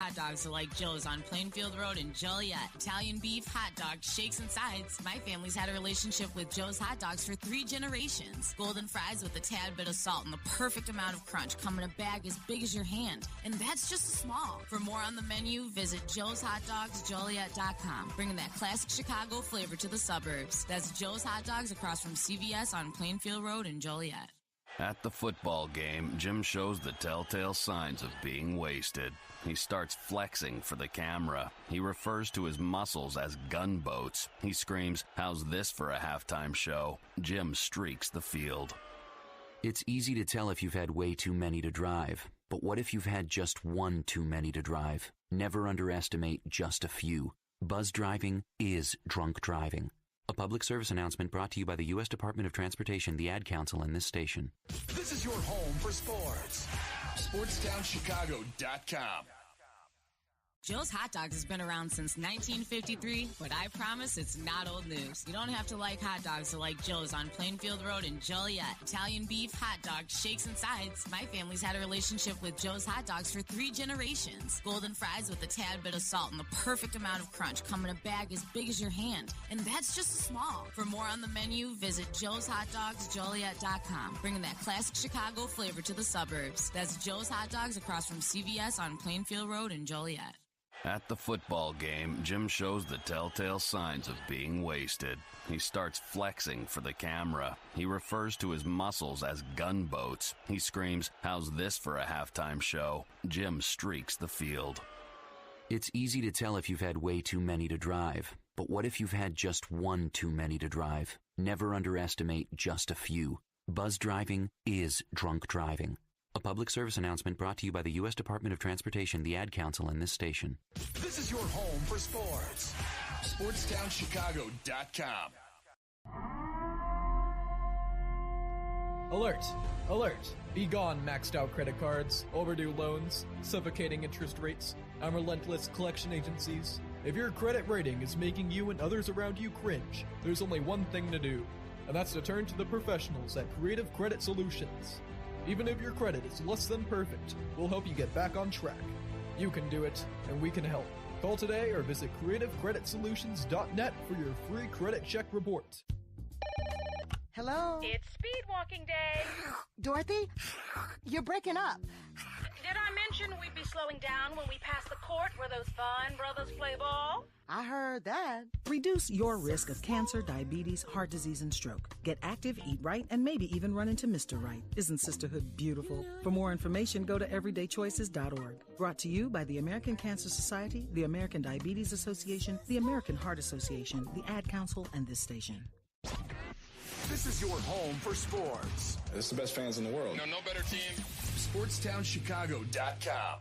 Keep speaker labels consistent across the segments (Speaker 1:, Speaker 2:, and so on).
Speaker 1: Hot dogs are like Joe's on Plainfield Road in Joliet. Italian beef, hot dogs, shakes, and sides. My family's had a relationship with Joe's hot dogs for 3 generations. Golden fries with a tad bit of salt and the perfect amount of crunch come in a bag as big as your hand. And that's just small. For more on the menu, visit joeshotdogsjoliet.com. Bringing that classic Chicago flavor to the suburbs. That's Joe's Hot Dogs across from CVS on Plainfield Road in Joliet.
Speaker 2: At the football game, Jim shows the telltale signs of being wasted. He starts flexing for the camera. He refers to his muscles as gunboats. He screams, "How's this for a halftime show?" Jim streaks the field.
Speaker 3: It's easy to tell if you've had way too many to drive. But what if you've had just one too many to drive? Never underestimate just a few. Buzz driving is drunk driving. A public service announcement brought to you by the U.S. Department of Transportation, the Ad Council, and this station.
Speaker 4: This is your home for sports. SportsTownChicago.com.
Speaker 1: Joe's Hot Dogs has been around since 1953, but I promise it's not old news. You don't have to like hot dogs to like Joe's on Plainfield Road in Joliet. Italian beef, hot dogs, shakes, and sides. My family's had a relationship with Joe's Hot Dogs for 3 generations. Golden fries with a tad bit of salt and the perfect amount of crunch come in a bag as big as your hand. And that's just small. For more on the menu, visit joeshotdogsjoliet.com. Bringing that classic Chicago flavor to the suburbs. That's Joe's Hot Dogs across from CVS on Plainfield Road in Joliet.
Speaker 2: At the football game, Jim shows the telltale signs of being wasted. He starts flexing for the camera. He refers to his muscles as gunboats. He screams, "How's this for a halftime show?" Jim streaks the field.
Speaker 3: It's easy to tell if you've had way too many to drive. But what if you've had just one too many to drive? Never underestimate just a few. Buzz driving is drunk driving. A public service announcement brought to you by the U.S. Department of Transportation, the Ad Council, and this station.
Speaker 4: This is your home for sports. SportsTownChicago.com.
Speaker 5: Alert! Alert! Be gone, maxed out credit cards, overdue loans, suffocating interest rates, and relentless collection agencies. If your credit rating is making you and others around you cringe, there's only one thing to do, and that's to turn to the professionals at Creative Credit Solutions. Even if your credit is less than perfect, we'll help you get back on track. You can do it, and we can help. Call today or visit CreativeCreditSolutions.net for your free credit check report.
Speaker 6: Hello?
Speaker 7: It's speed walking day.
Speaker 6: Dorothy? You're breaking up.
Speaker 7: Did I mention we'd be slowing down when we pass the court where those fine brothers play ball?
Speaker 6: I heard that.
Speaker 8: Reduce your risk of cancer, diabetes, heart disease, and stroke. Get active, eat right, and maybe even run into Mr. Right. Isn't sisterhood beautiful? For more information, go to everydaychoices.org. Brought to you by the American Cancer Society, the American Diabetes Association, the American Heart Association, the Ad Council, and this station.
Speaker 4: This is your home for sports.
Speaker 9: This is the best fans in the world.
Speaker 4: No better team. SportsTownChicago.com.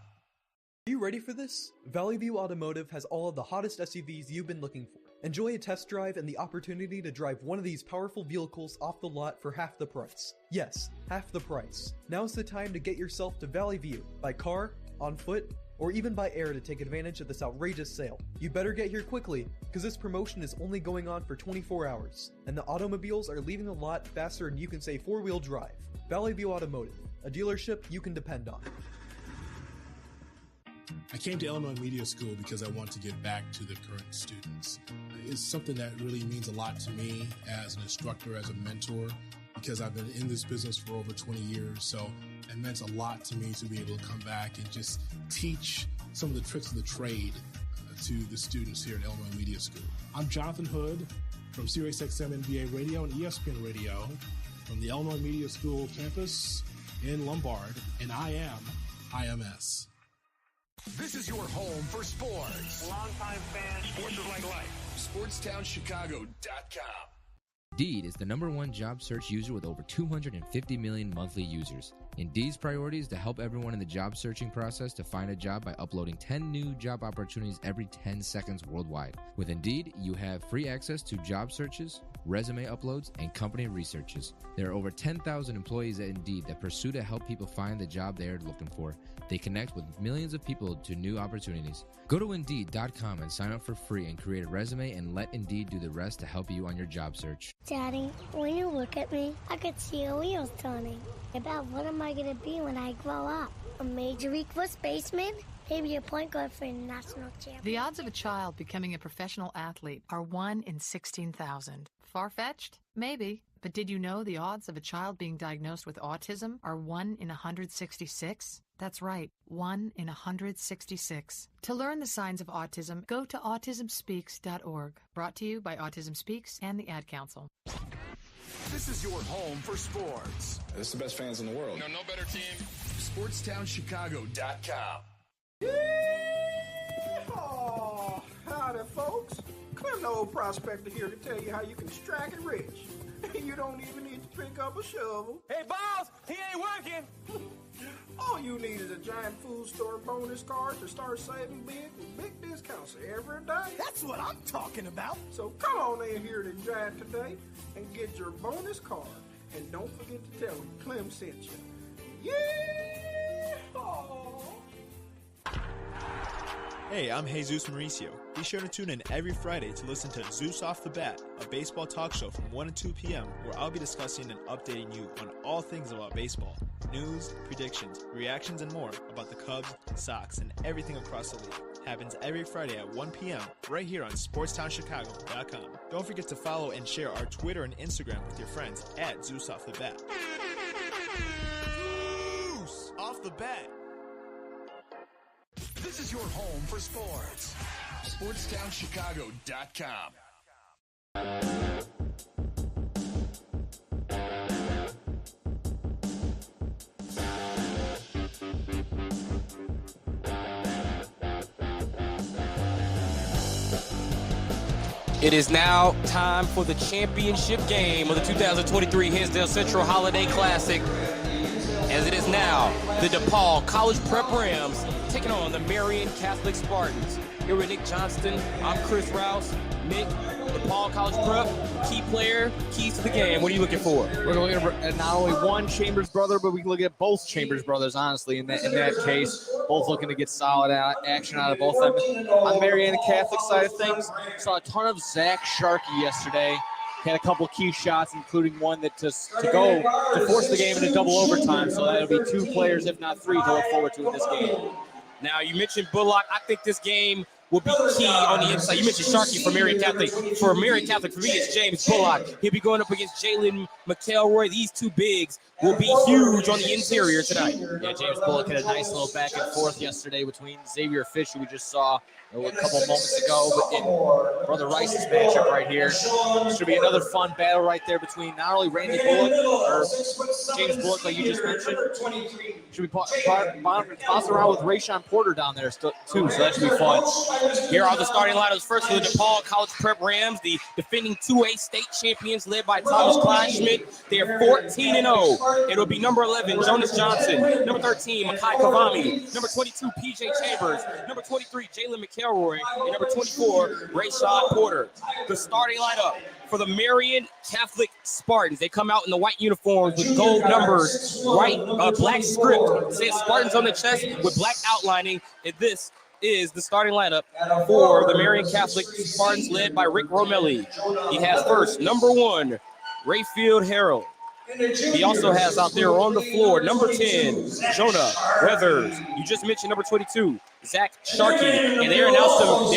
Speaker 5: Are you ready for this? Valley View Automotive has all of the hottest SUVs you've been looking for. Enjoy a test drive and the opportunity to drive one of these powerful vehicles off the lot for half the price. Yes, half the price. Now's the time to get yourself to Valley View by car, on foot, or even by air to take advantage of this outrageous sale. You better get here quickly, because this promotion is only going on for 24 hours, and the automobiles are leaving the lot faster than you can say 4-wheel drive. Valley View Automotive, a dealership you can depend on.
Speaker 10: I came to Illinois Media School because I want to give back to the current students. It's something that really means a lot to me as an instructor, as a mentor, because I've been in this business for over 20 years. So it meant a lot to me to be able to come back and just teach some of the tricks of the trade to the students here at Illinois Media School. I'm Jonathan Hood from SiriusXM NBA Radio and ESPN Radio from the Illinois Media School campus in Lombard, and I am IMS.
Speaker 4: This is your home for sports.
Speaker 11: Longtime fan.
Speaker 4: Sports is like life. SportsTownChicago.com.
Speaker 12: Indeed is the #1 job search user with over 250 million monthly users. Indeed's priority is to help everyone in the job searching process to find a job by uploading 10 new job opportunities every 10 seconds worldwide. With Indeed, you have free access to job searches, resume uploads, and company researches. There are over 10,000 employees at Indeed that pursue to help people find the job they are looking for. They connect with millions of people to new opportunities. Go to Indeed.com and sign up for free and create a resume and let Indeed do the rest to help you on your job search.
Speaker 13: Daddy, when you look at me, I could see your wheels turning. About what am I going to be when I grow up? A Major League First baseman? maybe a point guard for a national champion.
Speaker 9: The odds of a child becoming a professional athlete are 1 in 16,000. Far-fetched? Maybe. But did you know the odds of a child being diagnosed with autism are 1 in 166? That's right, 1 in 166. To learn the signs of autism, go to autismspeaks.org. Brought to you by Autism Speaks and the Ad Council.
Speaker 4: This is your home for sports.
Speaker 11: This is the best fans in the world.
Speaker 4: No better team. SportsTownChicago.com.
Speaker 14: Oh, howdy, folks. Clem, the old prospector here to tell you how you can strike it rich. You don't even need to pick up a shovel.
Speaker 15: Hey, boss, he ain't working.
Speaker 14: All you need is a giant food store bonus card to start saving big with big discounts every day.
Speaker 15: That's what I'm talking about.
Speaker 14: So come on in here to Giant today and get your bonus card. And don't forget to tell them Clem sent you. Yeah!
Speaker 16: Hey, I'm Jesus Mauricio. Be sure to tune in every Friday to listen to Zeus Off the Bat, a baseball talk show from 1 to 2 p.m. where I'll be discussing and updating you on all things about baseball. News, predictions, reactions, and more about the Cubs, Sox, and everything across the league. Happens every Friday at 1 p.m. right here on SportsTownChicago.com. Don't forget to follow and share our Twitter and Instagram with your friends at Zeus Off the Bat. Zeus Off the Bat.
Speaker 4: This is your home for sports. SportsTownChicago.com.
Speaker 17: It is now time for the championship game of the 2023 Hinsdale Central Holiday Classic. As it is now, the DePaul College Prep Rams taking on the Marian Catholic Spartans. Here with Nick Johnston, I'm Chris Rouse. Nick, DePaul College Prep, key player, keys to the game. What are you looking for?
Speaker 18: We're looking at not only one Chambers brother, but we can look at both Chambers brothers, honestly, in that case. Both looking to get solid action out of both of them. On Marian Catholic side of things, saw a ton of Zach Sharkey yesterday. Had a couple key shots, including one that to force the game into double overtime. So that'll be 2 players, if not 3, to look forward to in this game.
Speaker 17: Now, you mentioned Bullock. I think this game will be key on the inside. You mentioned Sharkey for Marian Catholic. For Marian Catholic, for me, it's James Bullock. He'll be going up against Jalen McElroy. These 2 bigs will be huge on the interior tonight.
Speaker 18: Yeah, James Bullock had a nice little back and forth yesterday between Xavier Fish, who we just saw a couple moments ago, but in Brother Rice's matchup right here. This should be another fun battle right there between not only Randy Bullock or James Bullock, like you just mentioned. Should be bouncing around with Rayshawn Porter down there too, so that should be fun.
Speaker 17: Here are the starting lineups. First for the DePaul College Prep Rams, the defending 2A state champions led by Thomas Kleinschmidt. They are 14-0. It will be number 11, Jonas Johnson. Number 13, Makai Kavami. Number 22, PJ Chambers. Number 23, Jalen McElroy. And number 24, Rayshawn Porter. The starting lineup for the Marian Catholic Spartans. They come out in the white uniforms with gold numbers, white, black script. It says Spartans on the chest with black outlining. And this is the starting lineup for the Marian Catholic Spartans led by Rick Romelli. He has first, number 1, Rayfield Harrell. He also has out there on the floor, number 10, Jonah Weathers. You just mentioned number 22, Zach Sharkey. And they're about to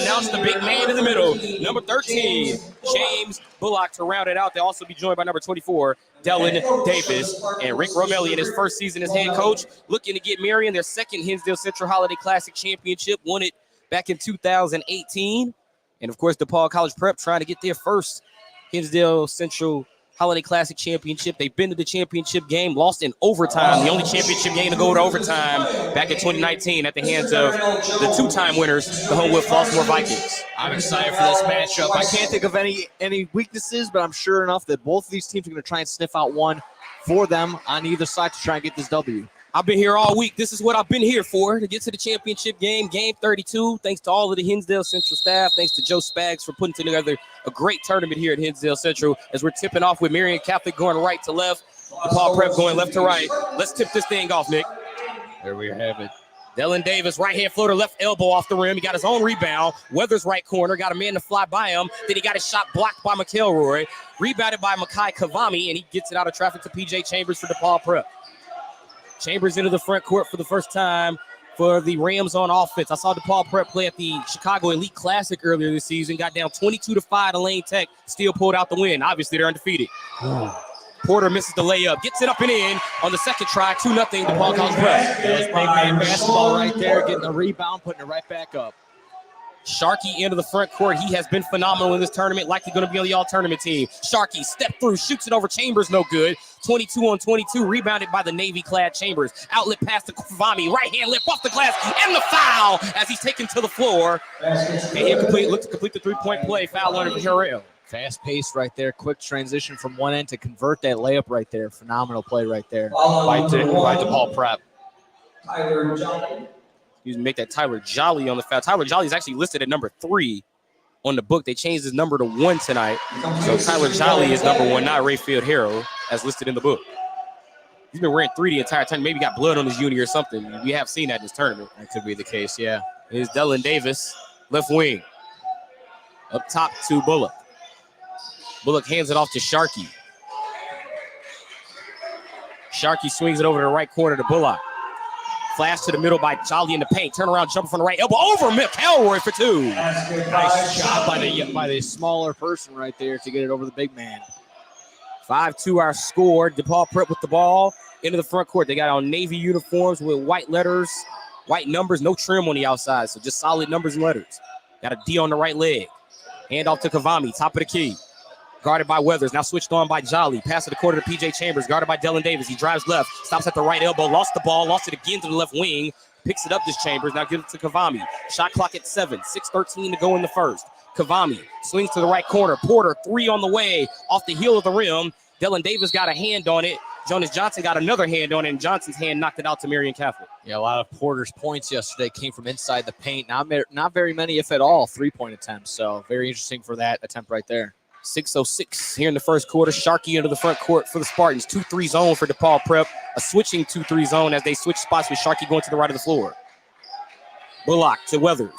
Speaker 17: announce the big man in the middle, number 13, James Bullock, to round it out. They'll also be joined by number 24, Dylan Davis. And Rick Romelli in his first season as head coach, looking to get Marian their second Hinsdale Central Holiday Classic championship, won it back in 2018. And, of course, DePaul College Prep trying to get their first Hinsdale Central Holiday Classic championship. They've been to the championship game, lost in overtime, the only championship game to go to overtime back in 2019 at the hands of the 2-time winners, the Homewood Flossmoor Vikings.
Speaker 18: I'm excited for this matchup. I can't think of any weaknesses, but I'm sure enough that both of these teams are going to try and sniff out one for them on either side to try and get this W.
Speaker 17: I've been here all week. This is what I've been here for, to get to the championship game, game 32. Thanks to all of the Hinsdale Central staff. Thanks to Joe Spags for putting together a great tournament here at Hinsdale Central as we're tipping off with Marian Catholic going right to left, DePaul Prep going left to right. Let's tip this thing off, Nick.
Speaker 18: There we have it.
Speaker 17: Dylan Davis, right-hand floater, left elbow off the rim. He got his own rebound. Weathers right corner, got a man to fly by him. Then he got his shot blocked by McElroy. Rebounded by Makai Kavami, and he gets it out of traffic to PJ Chambers for DePaul Prep. Chambers into the front court for the first time for the Rams on offense. I saw DePaul Prep play at the Chicago Elite Classic earlier this season. Got down 22-5 to Lane Tech. Still pulled out the win. Obviously, they're undefeated. Porter misses the layup. Gets it up and in on the second try. 2-0 DePaul College Prep.
Speaker 18: That's big man basketball right there. Getting the rebound, putting it right back up.
Speaker 17: Sharkey into the front court. He has been phenomenal in this tournament. Likely going to be on the all-tournament team. Sharkey step through, shoots it over Chambers. No good. 22 on 22. Rebounded by the Navy-clad Chambers. Outlet pass to Kvami. Right-hand lip off the glass. And the foul as he's taken to the floor. And he'll look to complete the three-point play. Foul on Harrell.
Speaker 18: Fast-paced right there. Quick transition from one end to convert that layup right there. Phenomenal play right there by DePaul Prep.
Speaker 11: Tyler Johnny.
Speaker 17: Make that Tyler Jolly on the foul. Tyler Jolly is actually listed at number 3 on the book. They changed his number to 1 tonight. So Tyler Jolly is number 1, not Rayfield Harrell, as listed in the book. He's been wearing 3 the entire time. Maybe got blood on his uni or something. We have seen that in this tournament.
Speaker 18: That could be the case, yeah.
Speaker 17: Here's Dylan Davis, left wing. Up top to Bullock. Bullock hands it off to Sharkey. Sharkey swings it over to the right corner to Bullock. Flash to the middle by Jolly in the paint. Turn around, jumper from the right elbow over McElroy for 2.
Speaker 18: Nice shot by the smaller person right there to get it over the big man.
Speaker 17: 5-2 our score. DePaul Prep with the ball into the front court. They got on Navy uniforms with white letters, white numbers, no trim on the outside. So just solid numbers and letters. Got a D on the right leg. Hand off to Kvami, top of the key. Guarded by Weathers, now switched on by Jolly. Pass to the quarter to P.J. Chambers, guarded by Dylan Davis. He drives left, stops at the right elbow, lost the ball, lost it again to the left wing. Picks it up, this Chambers, now gives it to Kvami. Shot clock at 7, 6:13 to go in the first. Kvami swings to the right corner. Porter, 3 on the way, off the heel of the rim. Dylan Davis got a hand on it. Jonas Johnson got another hand on it, and Johnson's hand knocked it out to Marian Catholic.
Speaker 18: Yeah, a lot of Porter's points yesterday came from inside the paint. Not very many, if at all, 3-point attempts. So very interesting for that attempt right there.
Speaker 17: 6:06 here in the first quarter. Sharkey into the front court for the Spartans. 2-3 zone for DePaul Prep. A switching 2-3 zone as they switch spots with Sharkey going to the right of the floor. Bullock to Weathers.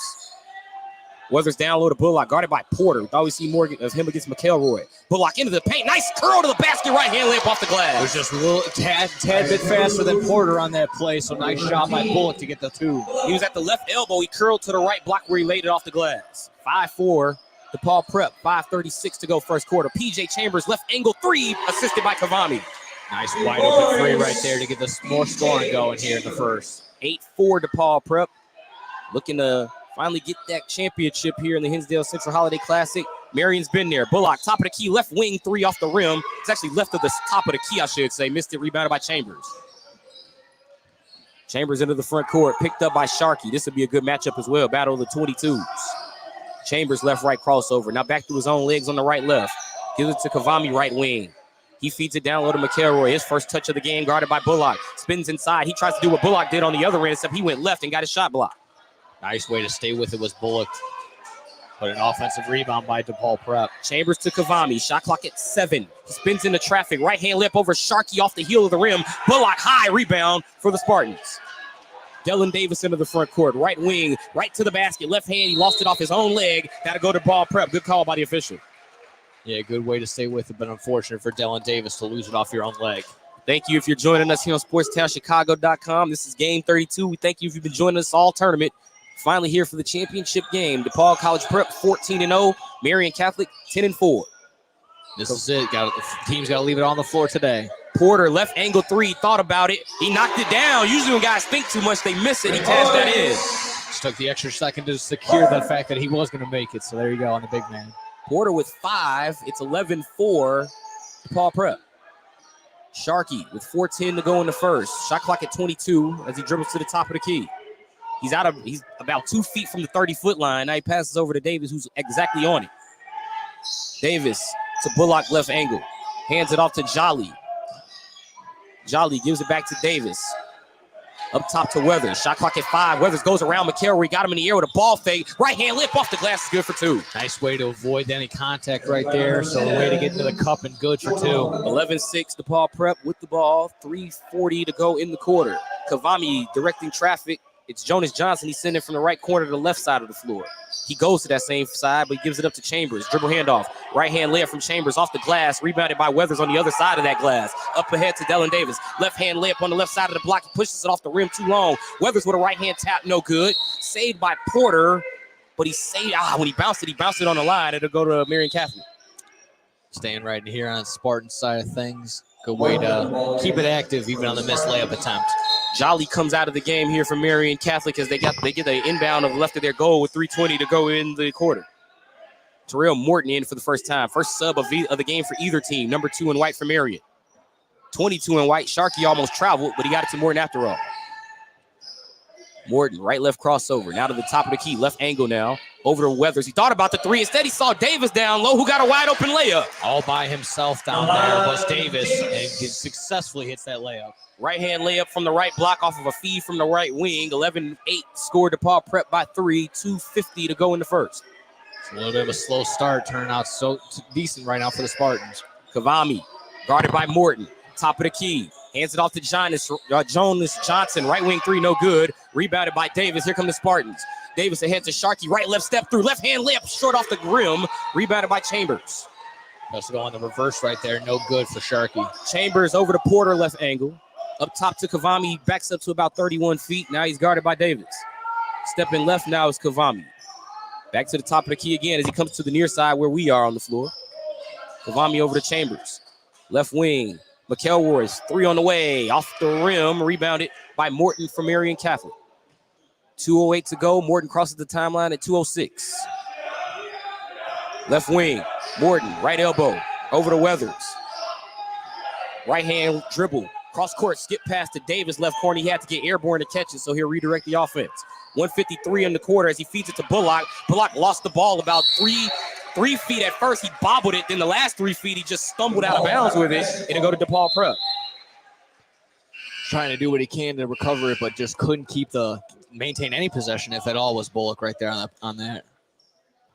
Speaker 17: Weathers down low to Bullock, guarded by Porter. Thought we see more of him against McElroy. Bullock into the paint. Nice curl to the basket. Right hand layup off the glass.
Speaker 18: It was just a little tad bit faster than Porter on that play. So nice shot by Bullock to get the 2.
Speaker 17: He was at the left elbow. He curled to the right block where he laid it off the glass. 5-4. DePaul Prep, 5:36 to go first quarter. P.J. Chambers, left angle 3, assisted by Kvami.
Speaker 18: Nice wide open 3 right there to get the more scoring going here in the first.
Speaker 17: 8-4 DePaul Prep. Looking to finally get that championship here in the Hinsdale Central Holiday Classic. Marian's been there. Bullock, top of the key, left wing 3 off the rim. It's actually left of the top of the key, I should say. Missed it, rebounded by Chambers. Chambers into the front court, picked up by Sharkey. This would be a good matchup as well. Battle of the 22s. Chambers left-right crossover. Now back to his own legs on the right-left. Gives it to Kvami right wing. He feeds it down low to McElroy. His first touch of the game guarded by Bullock. Spins inside. He tries to do what Bullock did on the other end, except he went left and got his shot blocked.
Speaker 18: Nice way to stay with it was Bullock. But an offensive rebound by DePaul Prep.
Speaker 17: Chambers to Kvami. Shot clock at 7. He spins into traffic. Right-hand lip over Sharkey off the heel of the rim. Bullock high rebound for the Spartans. Dylan Davis into the front court. Right wing, right to the basket. Left hand, he lost it off his own leg. Got to go to DePaul Prep. Good call by the official.
Speaker 18: Yeah, good way to stay with it, but unfortunate for Dylan Davis to lose it off your own leg.
Speaker 17: Thank you if you're joining us here on SportsTownChicago.com. This is Game 32. We thank you if you've been joining us all tournament. Finally here for the championship game. DePaul College Prep 14-0. Marian Catholic 10-4.
Speaker 18: This is it. The team's got to leave it on the floor today.
Speaker 17: Porter, left angle 3, thought about it. He knocked it down. Usually when guys think too much, they miss it. He cashed that in.
Speaker 18: Just took the extra second to secure the fact that he was going to make it. So there you go on the big man.
Speaker 17: Porter with 5. It's 11-4 DePaul Prep. Sharkey with 4:10 to go in the first. Shot clock at 22 as he dribbles to the top of the key. He's about 2 feet from the 30-foot line. Now he passes over to Davis, who's exactly on it. Davis to Bullock, left angle. Hands it off to Jolly. Jolly gives it back to Davis. Up top to Weathers. Shot clock at 5. Weathers goes around McElroy. Got him in the air with a ball fake. Right hand lip off the glass is good for 2.
Speaker 18: Nice way to avoid any contact right there. So a way to get into the cup and good for 2.
Speaker 17: 11-6 DePaul Prep with the ball. 3:40 to go in the quarter. Kvami directing traffic It's Jonas Johnson. He's sending from the right corner to the left side of the floor. He goes to that same side, but he gives it up to Chambers. Dribble handoff. Right-hand layup from Chambers off the glass. Rebounded by Weathers on the other side of that glass. Up ahead to Dylan Davis. Left-hand layup on the left side of the block. He pushes it off the rim too long. Weathers with a right-hand tap, no good. Saved by Porter, but he saved. When he bounced it on the line. It'll go to Marian Catholic.
Speaker 18: Staying right here on Spartan side of things. Good way to keep it active even on the missed layup attempt.
Speaker 17: Jolly comes out of the game here for Marian Catholic as they get the inbound of left of their goal with 3:20 to go in the quarter. Terrell Morton in for the first time. First sub of the game for either team. Number 2 in white for Marian. 22 in white. Sharkey almost traveled, but he got it to Morton after all. Morton, right-left crossover. Now to the top of the key. Left angle now. Over to Weathers. He thought about the three. Instead, he saw Davis down low, who got a wide-open layup.
Speaker 18: All by himself down there was Davis, and he successfully hits that layup.
Speaker 17: Right-hand layup from the right block off of a feed from the right wing. 11-8 scored DePaul Prep by 3. 2:50 to go in the first.
Speaker 18: It's a little bit of a slow start, turning out so decent right now for the Spartans.
Speaker 17: Kavami, guarded by Morton. Top of the key. Hands it off to Jonas Johnson. Right wing three, no good. Rebounded by Davis. Here come the Spartans. Davis ahead to Sharkey. Right, left step through. Left hand layup short off the rim. Rebounded by Chambers.
Speaker 18: Also going the reverse right there. No good for Sharkey.
Speaker 17: Chambers over to Porter, left angle. Up top to Kavami. He backs up to about 31 feet. Now he's guarded by Davis. Stepping left now is Kavami. Back to the top of the key again as he comes to the near side where we are on the floor. Kavami over to Chambers. Left wing. McElroy's three on the way. Off the rim. Rebounded by Morton from Marian Catholic. 2:08 to go. Morton crosses the timeline at 2:06. Left wing. Morton. Right elbow. Over to Weathers. Right hand dribble. Cross court. Skip pass to Davis. Left corner. He had to get airborne to catch it, so he'll redirect the offense. 1:53 in the quarter as he feeds it to Bullock. Bullock lost the ball about three feet at first. He bobbled it. Then the last 3 feet, he just stumbled out of bounds with it. It'll go to DePaul Prep.
Speaker 18: Trying to do what he can to recover it, but just couldn't maintain any possession, if at all, was Bullock right there on that.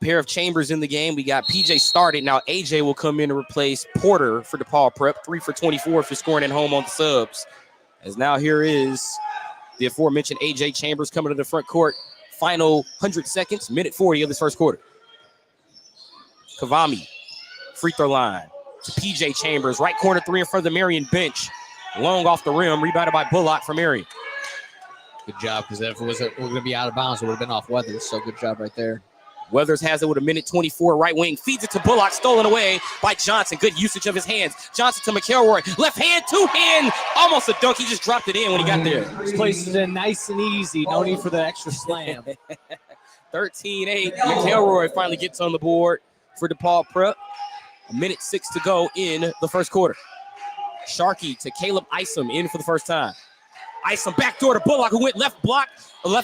Speaker 17: Pair of Chambers in the game. We got PJ started. Now AJ will come in to replace Porter for DePaul Prep. 3 for 24 if you're scoring at home on the subs. As now here is the aforementioned AJ Chambers coming to the front court. Final 100 seconds, minute 40 of this first quarter. Kavami, free throw line to PJ Chambers. Right corner three in front of the Marian bench. Long off the rim, rebounded by Bullock from Marian.
Speaker 18: Good job, because if it was going to be out of bounds, it would have been off Weathers. So good job right there.
Speaker 17: Weathers has it with a minute 24. Right wing feeds it to Bullock, stolen away by Johnson. Good usage of his hands. Johnson to McElroy. Left hand, two hand. Almost a dunk. He just dropped it in when he got there.
Speaker 18: Just places it nice and easy. No need for the extra slam.
Speaker 17: 13-8. McElroy finally gets on the board for DePaul Prep. A minute 6 to go in the first quarter. Sharkey to Caleb Isom in for the first time. Isom backdoor to Bullock, who went left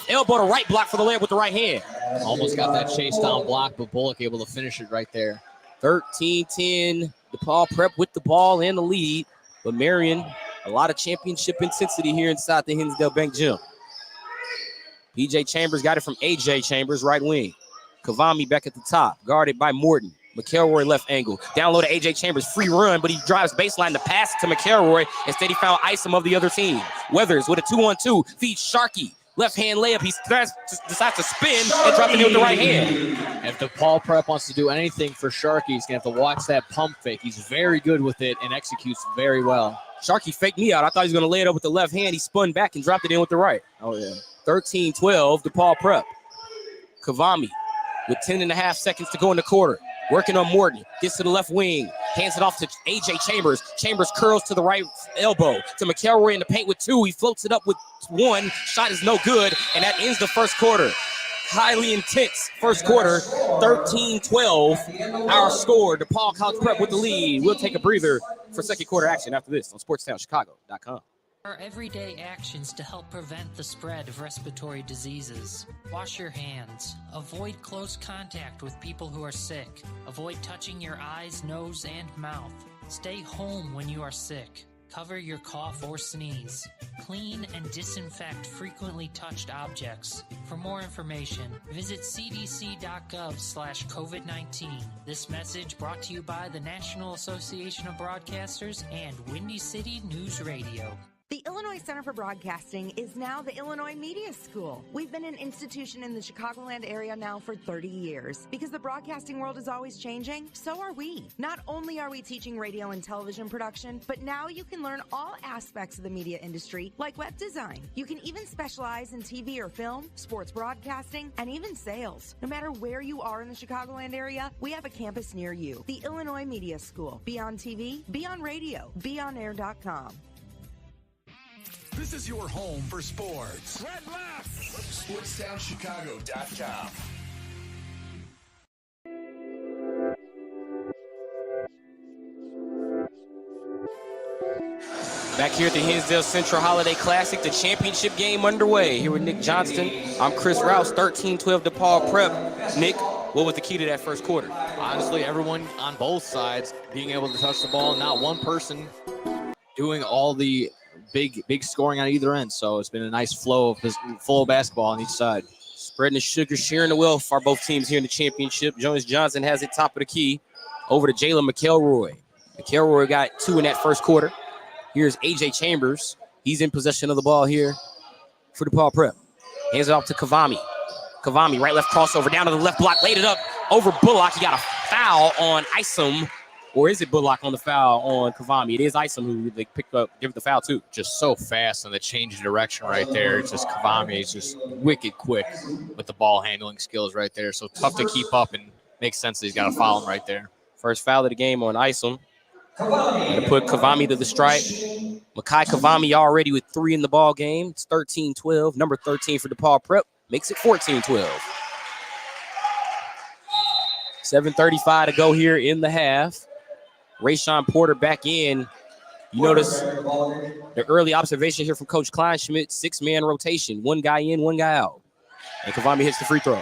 Speaker 17: elbow to right block for the layup with the right hand.
Speaker 18: Almost got that chase down block, but Bullock able to finish it right there.
Speaker 17: 13-10. DePaul Prep with the ball and the lead. But Marian, a lot of championship intensity here inside the Hinsdale Bank Gym. PJ Chambers got it from AJ Chambers, right wing. Kavami back at the top, guarded by Morton. McElroy left angle. Down low to AJ Chambers, free run, but he drives baseline to pass to McElroy. Instead, he found Isom of the other team. Weathers with a 2-on-2, feeds Sharkey. Left hand layup. He decides to spin and drop it in with the right hand.
Speaker 18: If DePaul Prep wants to do anything for Sharkey, he's going to have to watch that pump fake. He's very good with it and executes very well.
Speaker 17: Sharkey faked me out. I thought he was going to lay it up with the left hand. He spun back and dropped it in with the right.
Speaker 18: Oh, yeah.
Speaker 17: 13-12, DePaul Prep. Kavami with 10.5 seconds to go in the quarter. Working on Morton. Gets to the left wing. Hands it off to AJ Chambers. Chambers curls to the right elbow. To McElroy in the paint with 2. He floats it up with 1. Shot is no good. And that ends the first quarter. Highly intense first quarter. 13-12. Our score. DePaul College Prep with the lead. We'll take a breather for second quarter action after this on SportsTownChicago.com.
Speaker 19: Our everyday actions to help prevent the spread of respiratory diseases. Wash your hands. Avoid close contact with people who are sick. Avoid touching your eyes, nose, and mouth. Stay home when you are sick. Cover your cough or sneeze. Clean and disinfect frequently touched objects. For more information, visit cdc.gov/COVID-19. This message brought to you by the National Association of Broadcasters and Windy City News Radio.
Speaker 20: The Illinois Illinois Center for Broadcasting is now the Illinois Media School. We've been an institution in the Chicagoland area now for 30 years. Because the broadcasting world is always changing, so are we. Not only are we teaching radio and television production, but now you can learn all aspects of the media industry, like web design. You can even specialize in TV or film, sports broadcasting, and even sales. No matter where you are in the Chicagoland area, we have a campus near you. The Illinois Media School. Be on TV, be on radio, beonair.com.
Speaker 4: This is your home for sports. Red left. SportsTownChicago.com.
Speaker 17: Back here at the Hinsdale Central Holiday Classic, the championship game underway. Here with Nick Johnston. I'm Chris Rouse, 13-12 DePaul Prep. Nick, what was the key to that first quarter?
Speaker 18: Honestly, everyone on both sides being able to touch the ball, not one person doing all the big scoring on either end. So it's been a nice flow of basketball on each side.
Speaker 17: Spreading the sugar, sharing the wealth for both teams here in the championship. Jonas Johnson has it top of the key over to Jalen McElroy. McElroy got 2 in that first quarter. Here's A.J. Chambers. He's in possession of the ball here for DePaul Prep. Hands it off to Kavami. Kavami, right-left crossover, down to the left block, laid it up over Bullock. He got a foul on Isom. Or is it Bullock on the foul on Kavami? It is Isom who they picked up, give the foul to.
Speaker 18: Just so fast on the change of direction right there. It's just Kavami is just wicked quick with the ball handling skills right there. So tough to keep up, and makes sense that he's got to foul him right there.
Speaker 17: First foul of the game on Isom. Going to put Kavami to the stripe. Makai Kavami already with 3 in the ball game. It's 13-12. Number 13 for DePaul Prep makes it 14-12. 7:35 to go here in the half. Rayshawn Porter back in. You notice the early observation here from Coach Kleinschmidt, 6-man rotation. 1 guy in, 1 guy out. And Kavami hits the free throw.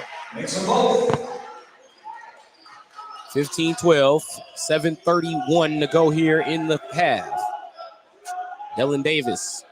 Speaker 17: 15-12, 7:31 to go here in the half. Dylan Davis,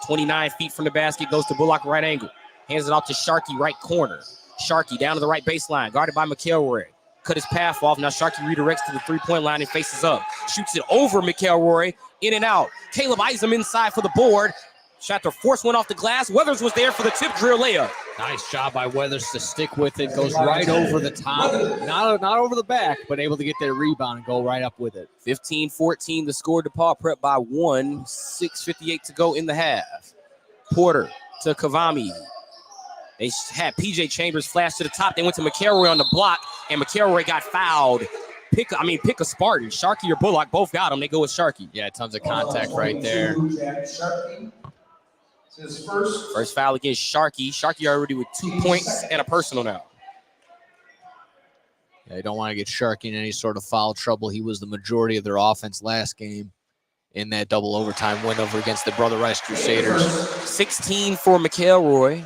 Speaker 17: 29 feet from the basket, goes to Bullock right angle. Hands it off to Sharkey, right corner. Sharkey down to the right baseline, guarded by McElroy. Cut his path off. Now Sharkey redirects to the three-point line and faces up. Shoots it over McElroy, in and out. Caleb Isom inside for the board. Shot to force one off the glass. Weathers was there for the tip drill layup.
Speaker 18: Nice job by Weathers to stick with it. Goes right over the top. Not over the back, but able to get that rebound and go right up with it.
Speaker 17: 15-14, the score. DePaul Prep by 1. 6:58 to go in the half. Porter to Kavami. They had P.J. Chambers flash to the top. They went to McElroy on the block, and McElroy got fouled. Pick a Spartan. Sharkey or Bullock, both got him. They go with Sharkey.
Speaker 18: Yeah, tons of contact right there.
Speaker 17: First foul against Sharkey. Sharkey already with 2 points and a personal now.
Speaker 18: Yeah, you don't want to get Sharkey in any sort of foul trouble. He was the majority of their offense last game in that double overtime win over against the Brother Rice Crusaders.
Speaker 17: 16 for McElroy.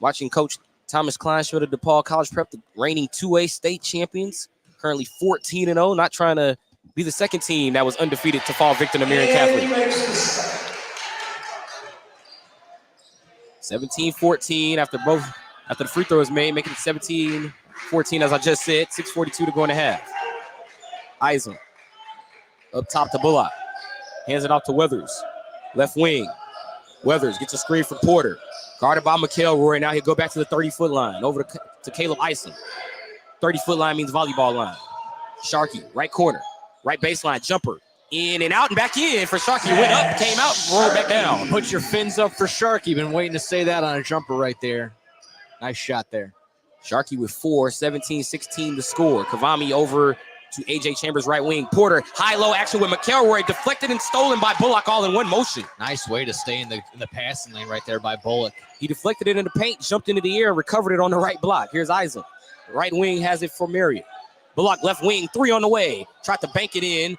Speaker 17: Watching Coach Thomas Kleinschmidt of DePaul College Prep, the reigning 2A state champions, currently 14-0, not trying to be the second team that was undefeated to fall victim to Marian Catholic. 17-14 after the free throw is made, making it 17-14 as I just said. 6:42 to go in the half. Isom up top to Bullock. Hands it off to Weathers. Left wing. Weathers gets a screen for Porter. Guarded by McElroy. Now he'll go back to the 30-foot line. Over to Caleb Isom. 30-foot line means volleyball line. Sharkey, right corner. Right baseline, jumper. In and out and back in for Sharkey. Went up, came out, rolled back down.
Speaker 18: Put your fins up for Sharkey. Been waiting to say that on a jumper right there. Nice shot there.
Speaker 17: Sharkey with 4, 17-16 to score. Kavami over to A.J. Chambers, right wing. Porter, high-low action with McElroy. Deflected and stolen by Bullock all in one motion.
Speaker 18: Nice way to stay in the passing lane right there by Bullock.
Speaker 17: He deflected it in the paint, jumped into the air, and recovered it on the right block. Here's Isom. Right wing has it for Marian. Bullock left wing, 3 on the way. Tried to bank it in.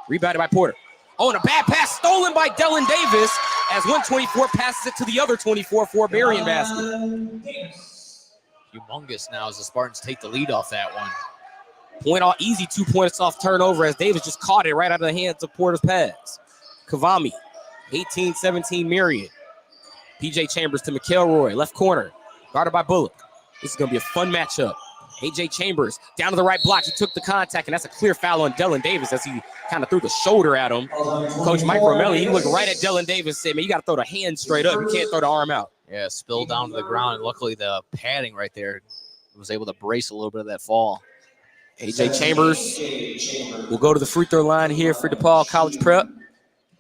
Speaker 17: Rebounded by Porter. Oh, and a bad pass stolen by Dylan Davis as 124 passes it to the other 24 for a Marian basket.
Speaker 18: Humongous now as the Spartans take the lead off that one.
Speaker 17: Easy 2 points off turnover as Davis just caught it right out of the hands of Porter's pass. Kavami, 18-17 Marian. P.J. Chambers to McElroy, left corner, guarded by Bullock. This is going to be a fun matchup. A.J. Chambers down to the right block. He took the contact, and that's a clear foul on Dylan Davis as he kind of threw the shoulder at him. Coach Mike Romelli, he looked right at Dylan Davis and said, man, you got to throw the hand straight up. You can't throw the arm out.
Speaker 18: Yeah, spilled down to the ground, and luckily the padding right there was able to brace a little bit of that fall.
Speaker 17: A.J. Chambers will go to the free throw line here for DePaul College Prep.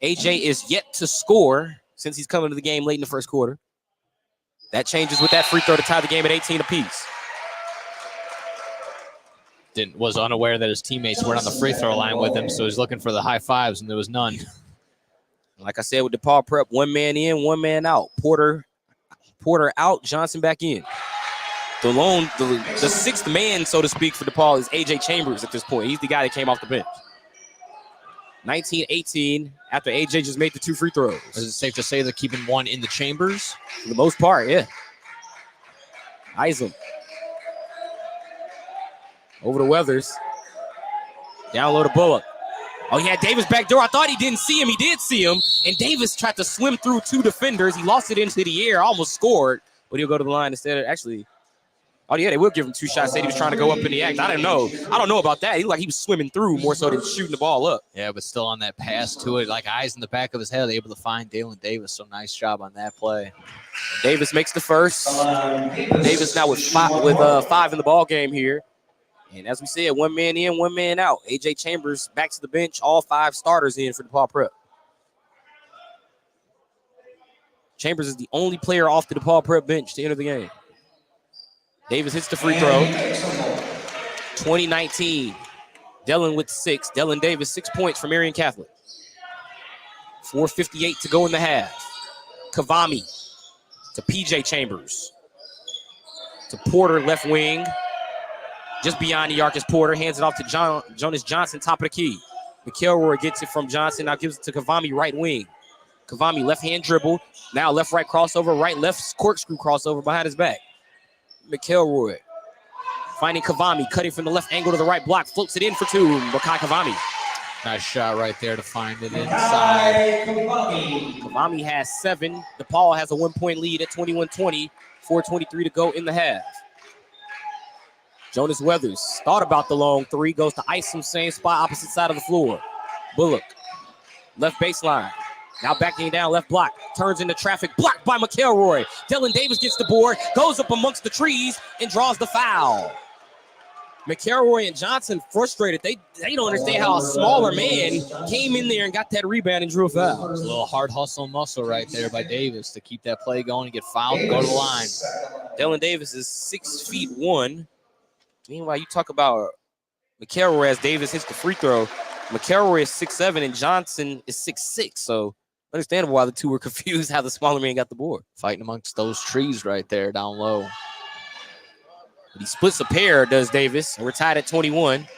Speaker 17: A.J. is yet to score since he's coming to the game late in the first quarter. That changes with that free throw to tie the game at 18 apiece.
Speaker 18: Was unaware that his teammates weren't on the free throw line with him, so he's looking for the high fives, and there was none.
Speaker 17: Like I said, with DePaul Prep, one man in, one man out. Porter out, Johnson back in. The sixth man, so to speak, for DePaul is A.J. Chambers at this point. He's the guy that came off the bench. 19-18 after A.J. just made the 2 free throws.
Speaker 18: Is it safe to say they're keeping one in the chambers?
Speaker 17: For the most part, yeah. Isom. Over to Weathers. Down low to Bullock. Oh, yeah, Davis back door. I thought he didn't see him. He did see him. And Davis tried to swim through 2 defenders. He lost it into the air, almost scored. But he'll go to the line instead of actually. Oh, yeah, they will give him 2 shots. Said he was trying to go up in the act. I don't know about that. He looked like he was swimming through more so than shooting the ball up.
Speaker 18: Yeah, but still on that pass to it, like eyes in the back of his head, able to find Dalen Davis. So nice job on that play.
Speaker 17: Davis makes the first. Davis now with 5 in the ball game here. And as we said, one man in, one man out. A.J. Chambers back to the bench. All 5 starters in for DePaul Prep. Chambers is the only player off the DePaul Prep bench to enter the game. Davis hits the free throw. 2019. Dellin with 6. Dellin Davis, 6 points for Marian Catholic. 4:58 to go in the half. Kavami to P.J. Chambers. To Porter, left wing. Just beyond the arc is Porter. Hands it off to Jonas Johnson, top of the key. McElroy gets it from Johnson. Now gives it to Kavami, right wing. Kavami, left-hand dribble. Now left-right crossover. Right-left corkscrew crossover behind his back. McElroy finding Kavami. Cutting from the left angle to the right block. Floats it in for 2. Makai Kavami.
Speaker 18: Nice shot right there to find it inside.
Speaker 17: Kavami has 7. DePaul has a 1-point lead at 21-20. 4:23 to go in the half. Jonas Weathers thought about the long 3, goes to Isom, same spot, opposite side of the floor. Bullock, left baseline. Now backing down, left block, turns into traffic, blocked by McElroy. Dylan Davis gets the board, goes up amongst the trees, and draws the foul. McElroy and Johnson frustrated. They don't understand how a smaller man came in there and got that rebound and drew a foul.
Speaker 18: It's a little hard hustle muscle right there by Davis to keep that play going and get fouled and go to the line.
Speaker 17: Dylan Davis is 6'1". Meanwhile, you talk about McElroy as Davis hits the free throw. McElroy is 6'7", and Johnson is 6'6". So understandable why the two were confused how the smaller man got the board.
Speaker 18: Fighting amongst those trees right there down low.
Speaker 17: But he splits a pair, does Davis, and we're tied at 21.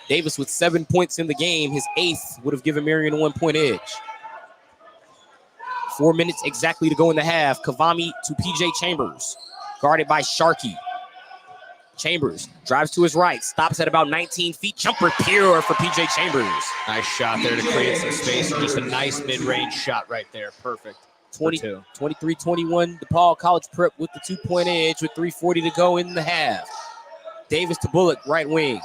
Speaker 17: Davis with 7 points in the game. His 8th would have given Marian a 1-point edge. 4 minutes exactly to go in the half. Kavami to P.J. Chambers, guarded by Sharkey. Chambers drives to his right, stops at about 19 feet. Jumper pure for P.J. Chambers.
Speaker 18: Nice shot there to create some space. Just a nice mid-range shot right there. Perfect.
Speaker 17: 23-21, DePaul College Prep with the 2-point edge with 3:40 to go in the half. Davis to Bullock, right wing.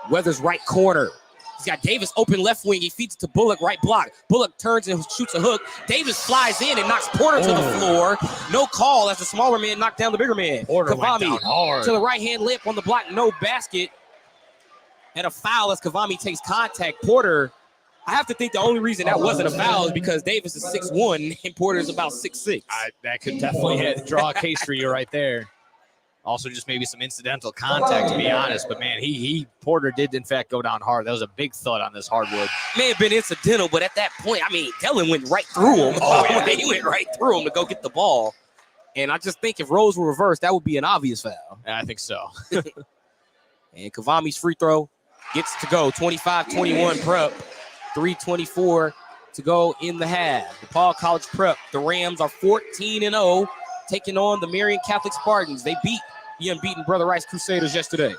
Speaker 17: Weathers right corner. He's got Davis open left wing. He feeds it to Bullock, right block. Bullock turns and shoots a hook. Davis flies in and knocks Porter to the floor. No call as the smaller man knocked down the bigger man.
Speaker 18: Porter went down hard.
Speaker 17: To the right-hand lip on the block, no basket. And a foul as Kavami takes contact. Porter, I have to think the only reason that wasn't a foul is because Davis is 6'1", and Porter is about 6'6".
Speaker 18: That could definitely draw a case for you right there. Also, just maybe some incidental contact, to be honest. But, man, Porter did, in fact, go down hard. That was a big thud on this hardwood.
Speaker 17: May have been incidental, but at that point, I mean, Dellin went right through him. Oh, yeah. He went right through him to go get the ball. And I just think if roles were reversed, that would be an obvious foul.
Speaker 18: I think so.
Speaker 17: And Kavami's free throw gets to go. 25-21 Prep. 3:24 to go in the half. DePaul College Prep. The Rams are 14-0, taking on the Marian Catholic Spartans. They beat the unbeaten Brother Rice Crusaders yesterday.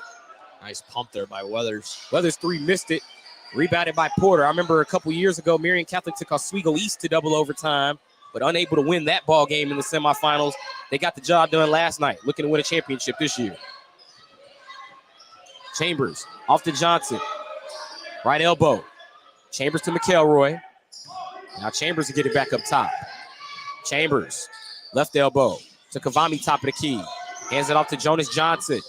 Speaker 18: Nice pump there by Weathers.
Speaker 17: Weathers 3 missed it. Rebounded by Porter. I remember a couple years ago, Marian Catholic took Oswego East to double overtime, but unable to win that ball game in the semifinals. They got the job done last night, looking to win a championship this year. Chambers off to Johnson. Right elbow. Chambers to McElroy. Now Chambers to get it back up top. Chambers, left elbow to Kavami, top of the key. Hands it off to Jonas Johnson.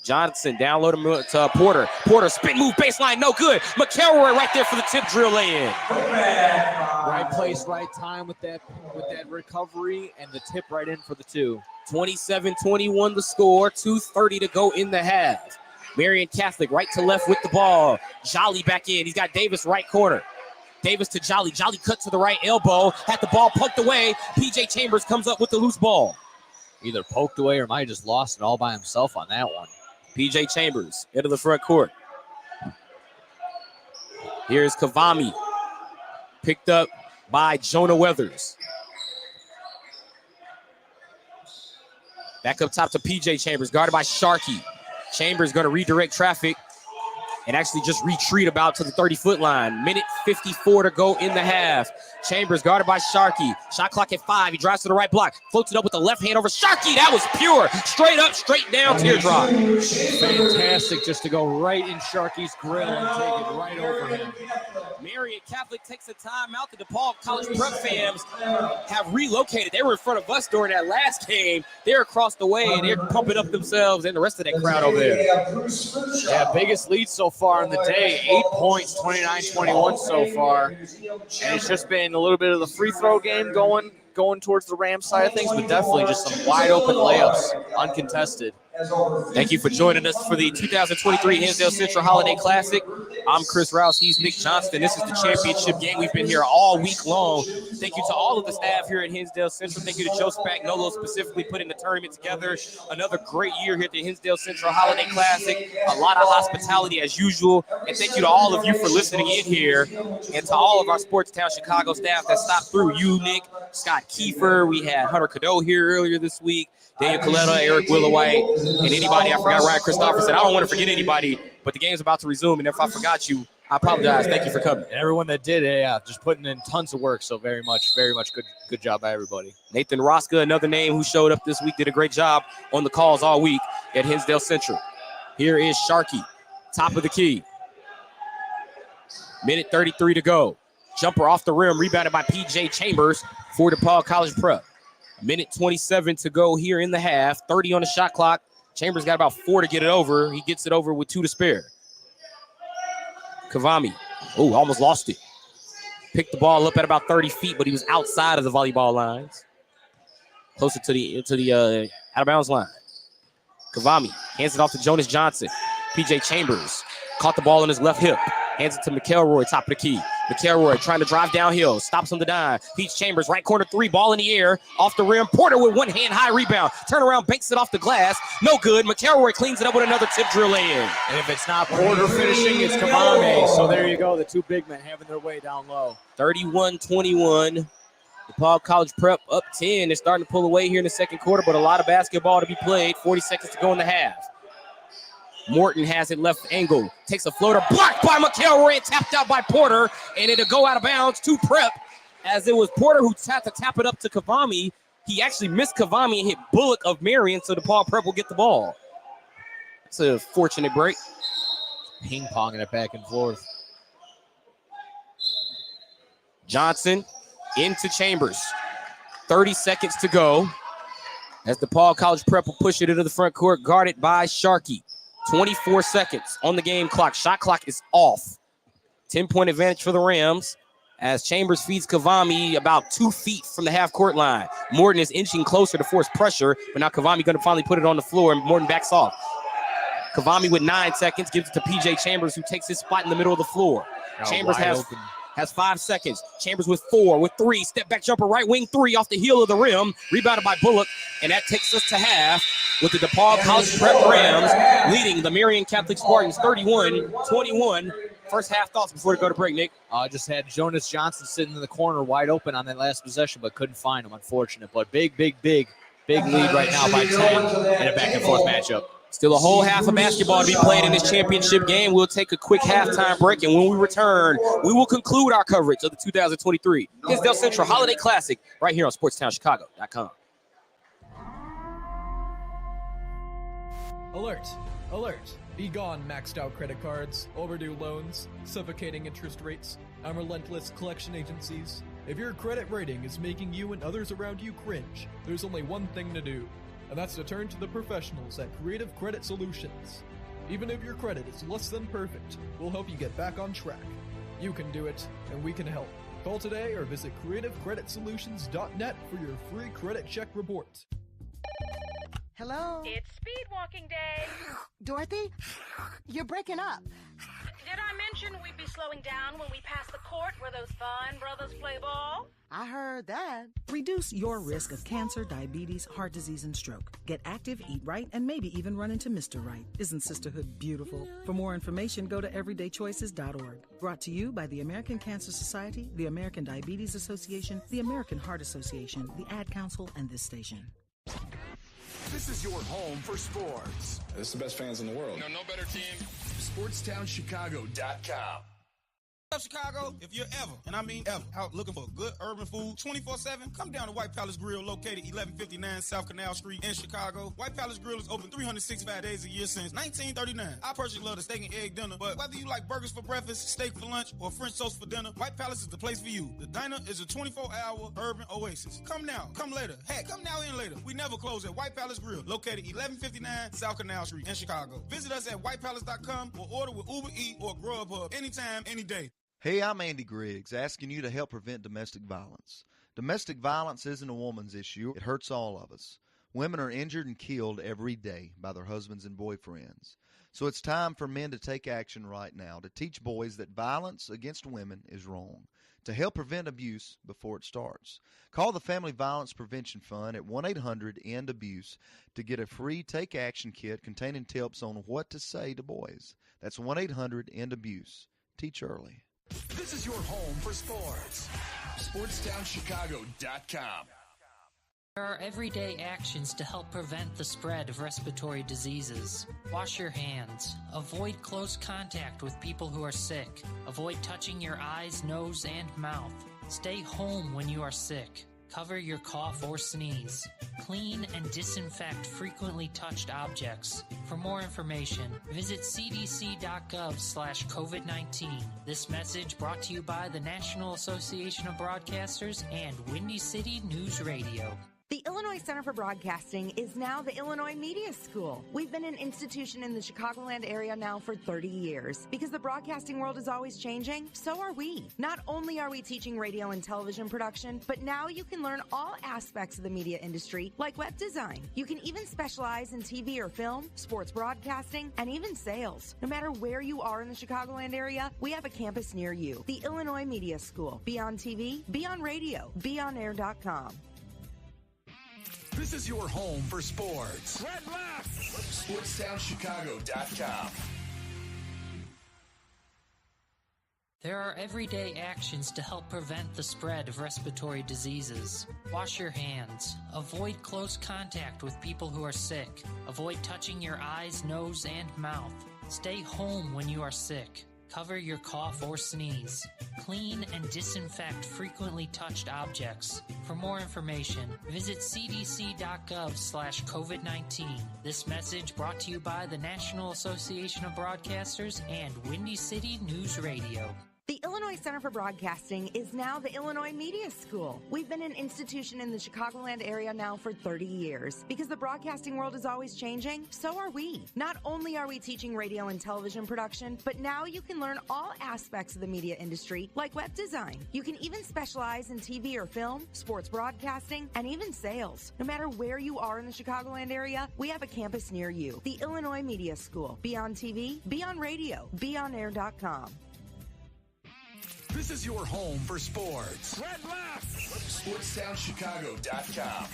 Speaker 17: Johnson down low to Porter. Porter, spin move, baseline, no good. McElroy right there for the tip drill lay-in.
Speaker 18: Right place, right time with that recovery and the tip right in for the 2.
Speaker 17: 27-21 the score, 2:30 to go in the half. Marian Catholic right to left with the ball. Jolly back in. He's got Davis right corner. Davis to Jolly. Jolly cut to the right elbow. Had the ball poked away. PJ Chambers comes up with the loose ball.
Speaker 18: Either poked away or might have just lost it all by himself on that one.
Speaker 17: PJ Chambers into the front court. Here's Kavami. Picked up by Jonah Weathers. Back up top to PJ Chambers, guarded by Sharkey. Chambers going to redirect traffic and actually just retreat about to the 30-foot line. Minute 54 to go in the half. Chambers guarded by Sharkey. Shot clock at 5. He drives to the right block. Floats it up with the left hand over Sharkey. That was pure. Straight up, straight down, teardrop.
Speaker 18: Fantastic just to go right in Sharkey's grill and take it right over him.
Speaker 17: Marian Catholic takes a timeout. The DePaul College Prep fans have relocated. They were in front of us during that last game. They're across the way, and they're pumping up themselves and the rest of that crowd over there.
Speaker 18: Yeah, biggest lead so far in the day. 8 points, 29-21 so far. And it's just been a little bit of the free throw game going towards the Rams side of things, but definitely just some wide open layups, uncontested.
Speaker 17: Thank you for joining us for the 2023 Hinsdale Central Holiday Classic. I'm Chris Rouse. He's Nick Johnston. This is the championship game. We've been here all week long. Thank you to all of the staff here at Hinsdale Central. Thank you to Joe Spagnolo specifically putting the tournament together. Another great year here at the Hinsdale Central Holiday Classic. A lot of hospitality as usual. And thank you to all of you for listening in here. And to all of our Sportstown Chicago staff that stopped through. You, Nick, Scott Kiefer. We had Hunter Cadeau here earlier this week. Daniel Coletta, Eric Willowhite, and anybody I forgot, Ryan Christopherson. I don't want to forget anybody, but the game's about to resume, and if I forgot you, I apologize. Thank you for coming.
Speaker 18: And everyone that did, just putting in tons of work, so very much good job by everybody.
Speaker 17: Nathan Roska, another name who showed up this week, did a great job on the calls all week at Hinsdale Central. Here is Sharkey, top of the key. Minute 33 to go. Jumper off the rim, rebounded by PJ Chambers for DePaul College Prep. Minute 27 to go here in the half. 30 on the shot clock. Chambers got about 4 to get it over. He gets it over with 2 to spare. Kavami. Oh, almost lost it. Picked the ball up at about 30 feet, but he was outside of the volleyball lines. Closer to the out of bounds line. Kavami hands it off to Jonas Johnson. PJ Chambers caught the ball in his left hip. Hands it to McElroy, top of the key. McElroy trying to drive downhill. Stops on the dime. Peach Chambers, right corner 3, ball in the air. Off the rim. Porter with one hand high rebound. Turn around, banks it off the glass. No good. McElroy cleans it up with another tip drill in.
Speaker 18: And if it's not Porter finishing, it's Kavami. So there you go. The two big men having their way down low.
Speaker 17: 31-21. DePaul College Prep up 10. They're starting to pull away here in the second quarter, but a lot of basketball to be played. 40 seconds to go in the half. Morton has it left angle, takes a floater, blocked by McElroy and tapped out by Porter, and it'll go out of bounds to Prep, as it was Porter who had to tap it up to Kavami. He actually missed Kavami and hit Bullock of Marian, so DePaul Prep will get the ball. It's a fortunate break.
Speaker 18: Ping-ponging it back and forth.
Speaker 17: Johnson into Chambers. 30 seconds to go as DePaul College Prep will push it into the front court, guarded by Sharkey. 24 seconds on the game clock. Shot clock is off. 10-point advantage for the Rams as Chambers feeds Kavami about 2 feet from the half-court line. Morton is inching closer to force pressure, but now Kavami going to finally put it on the floor, and Morton backs off. Kavami with 9 seconds gives it to PJ Chambers, who takes his spot in the middle of the floor. Chambers has 5 seconds. Chambers with 4, with 3. Step back jumper, right wing 3 off the heel of the rim. Rebounded by Bullock, and that takes us to half with the DePaul College Prep Rams leading the Marian Catholic Spartans 31-21. First half thoughts before we go to break, Nick.
Speaker 18: Just had Jonas Johnson sitting in the corner wide open on that last possession, but couldn't find him, unfortunate. But big lead right now by 10 in a back-and-forth matchup.
Speaker 17: Still a whole half of basketball to be played in this championship game. We'll take a quick halftime break, and when we return, we will conclude our coverage of the 2023 Hinsdale Central Holiday Classic right here on SportsTownChicago.com.
Speaker 5: Alert! Alert! Be gone, maxed out credit cards, overdue loans, suffocating interest rates, and relentless collection agencies. If your credit rating is making you and others around you cringe, there's only one thing to do, and that's to turn to the professionals at Creative Credit Solutions. Even if your credit is less than perfect, we'll help you get back on track. You can do it, and we can help. Call today or visit creativecreditsolutions.net for your free credit check report.
Speaker 6: Hello?
Speaker 7: It's speed walking day.
Speaker 6: Dorothy? You're breaking up.
Speaker 7: Did I mention we'd be slowing down when we pass the court where those fine brothers play ball?
Speaker 6: I heard that.
Speaker 8: Reduce your risk of cancer, diabetes, heart disease, and stroke. Get active, eat right, and maybe even run into Mr. Right. Isn't sisterhood beautiful? For more information, go to everydaychoices.org. Brought to you by the American Cancer Society, the American Diabetes Association, the American Heart Association, the Ad Council, and this station.
Speaker 4: This is your home for sports.
Speaker 21: This is the best fans in the world.
Speaker 4: No better team. SportsTownChicago.com.
Speaker 22: Up Chicago, if you're ever, and I mean ever, out looking for good urban food 24/7, come down to White Palace Grill, located 1159 South Canal Street in Chicago. White Palace Grill is open 365 days a year since 1939. I personally love the steak and egg dinner, but whether you like burgers for breakfast, steak for lunch, or French toast for dinner, White Palace is the place for you. The diner is a 24-hour urban oasis. Come now, come later. Heck, come now and later. We never close at White Palace Grill, located 1159 South Canal Street in Chicago. Visit us at whitepalace.com or order with Uber Eats or Grubhub anytime, any day.
Speaker 23: Hey, I'm Andy Griggs, asking you to help prevent domestic violence. Domestic violence isn't a woman's issue. It hurts all of us. Women are injured and killed every day by their husbands and boyfriends. So it's time for men to take action right now to teach boys that violence against women is wrong, to help prevent abuse before it starts. Call the Family Violence Prevention Fund at 1-800-END-ABUSE to get a free Take Action kit containing tips on what to say to boys. That's 1-800-END-ABUSE. Teach early.
Speaker 4: This is your home for sports. SportsTownChicago.com.
Speaker 19: There are everyday actions to help prevent the spread of respiratory diseases. Wash your hands. Avoid close contact with people who are sick. Avoid touching your eyes, nose, and mouth. Stay home when you are sick. Cover your cough or sneeze. Clean and disinfect frequently touched objects. For more information, visit cdc.gov/COVID-19. This message brought to you by the National Association of Broadcasters and Windy City News Radio.
Speaker 20: The Illinois Center for Broadcasting is now the Illinois Media School. We've been an institution in the Chicagoland area now for 30 years. Because the broadcasting world is always changing, so are we. Not only are we teaching radio and television production, but now you can learn all aspects of the media industry, like web design. You can even specialize in TV or film, sports broadcasting, and even sales. No matter where you are in the Chicagoland area, we have a campus near you. The Illinois Media School. Be on TV, be on radio, beonair.com.
Speaker 4: This is your home for sports. Red left. SportsTownChicago.com.
Speaker 19: There are everyday actions to help prevent the spread of respiratory diseases. Wash your hands. Avoid close contact with people who are sick. Avoid touching your eyes, nose, and mouth. Stay home when you are sick. Cover your cough or sneeze. Clean and disinfect frequently touched objects. For more information, visit cdc.gov/COVID-19. This message brought to you by the National Association of Broadcasters and Windy City News Radio.
Speaker 20: The Illinois Center for Broadcasting is now the Illinois Media School. We've been an institution in the Chicagoland area now for 30 years. Because the broadcasting world is always changing, so are we. Not only are we teaching radio and television production, but now you can learn all aspects of the media industry, like web design. You can even specialize in TV or film, sports broadcasting, and even sales. No matter where you are in the Chicagoland area, we have a campus near you. The Illinois Media School. Be on TV, be on radio, beonair.com.
Speaker 4: This is your home for sports. Red left. SportsTownChicago.com.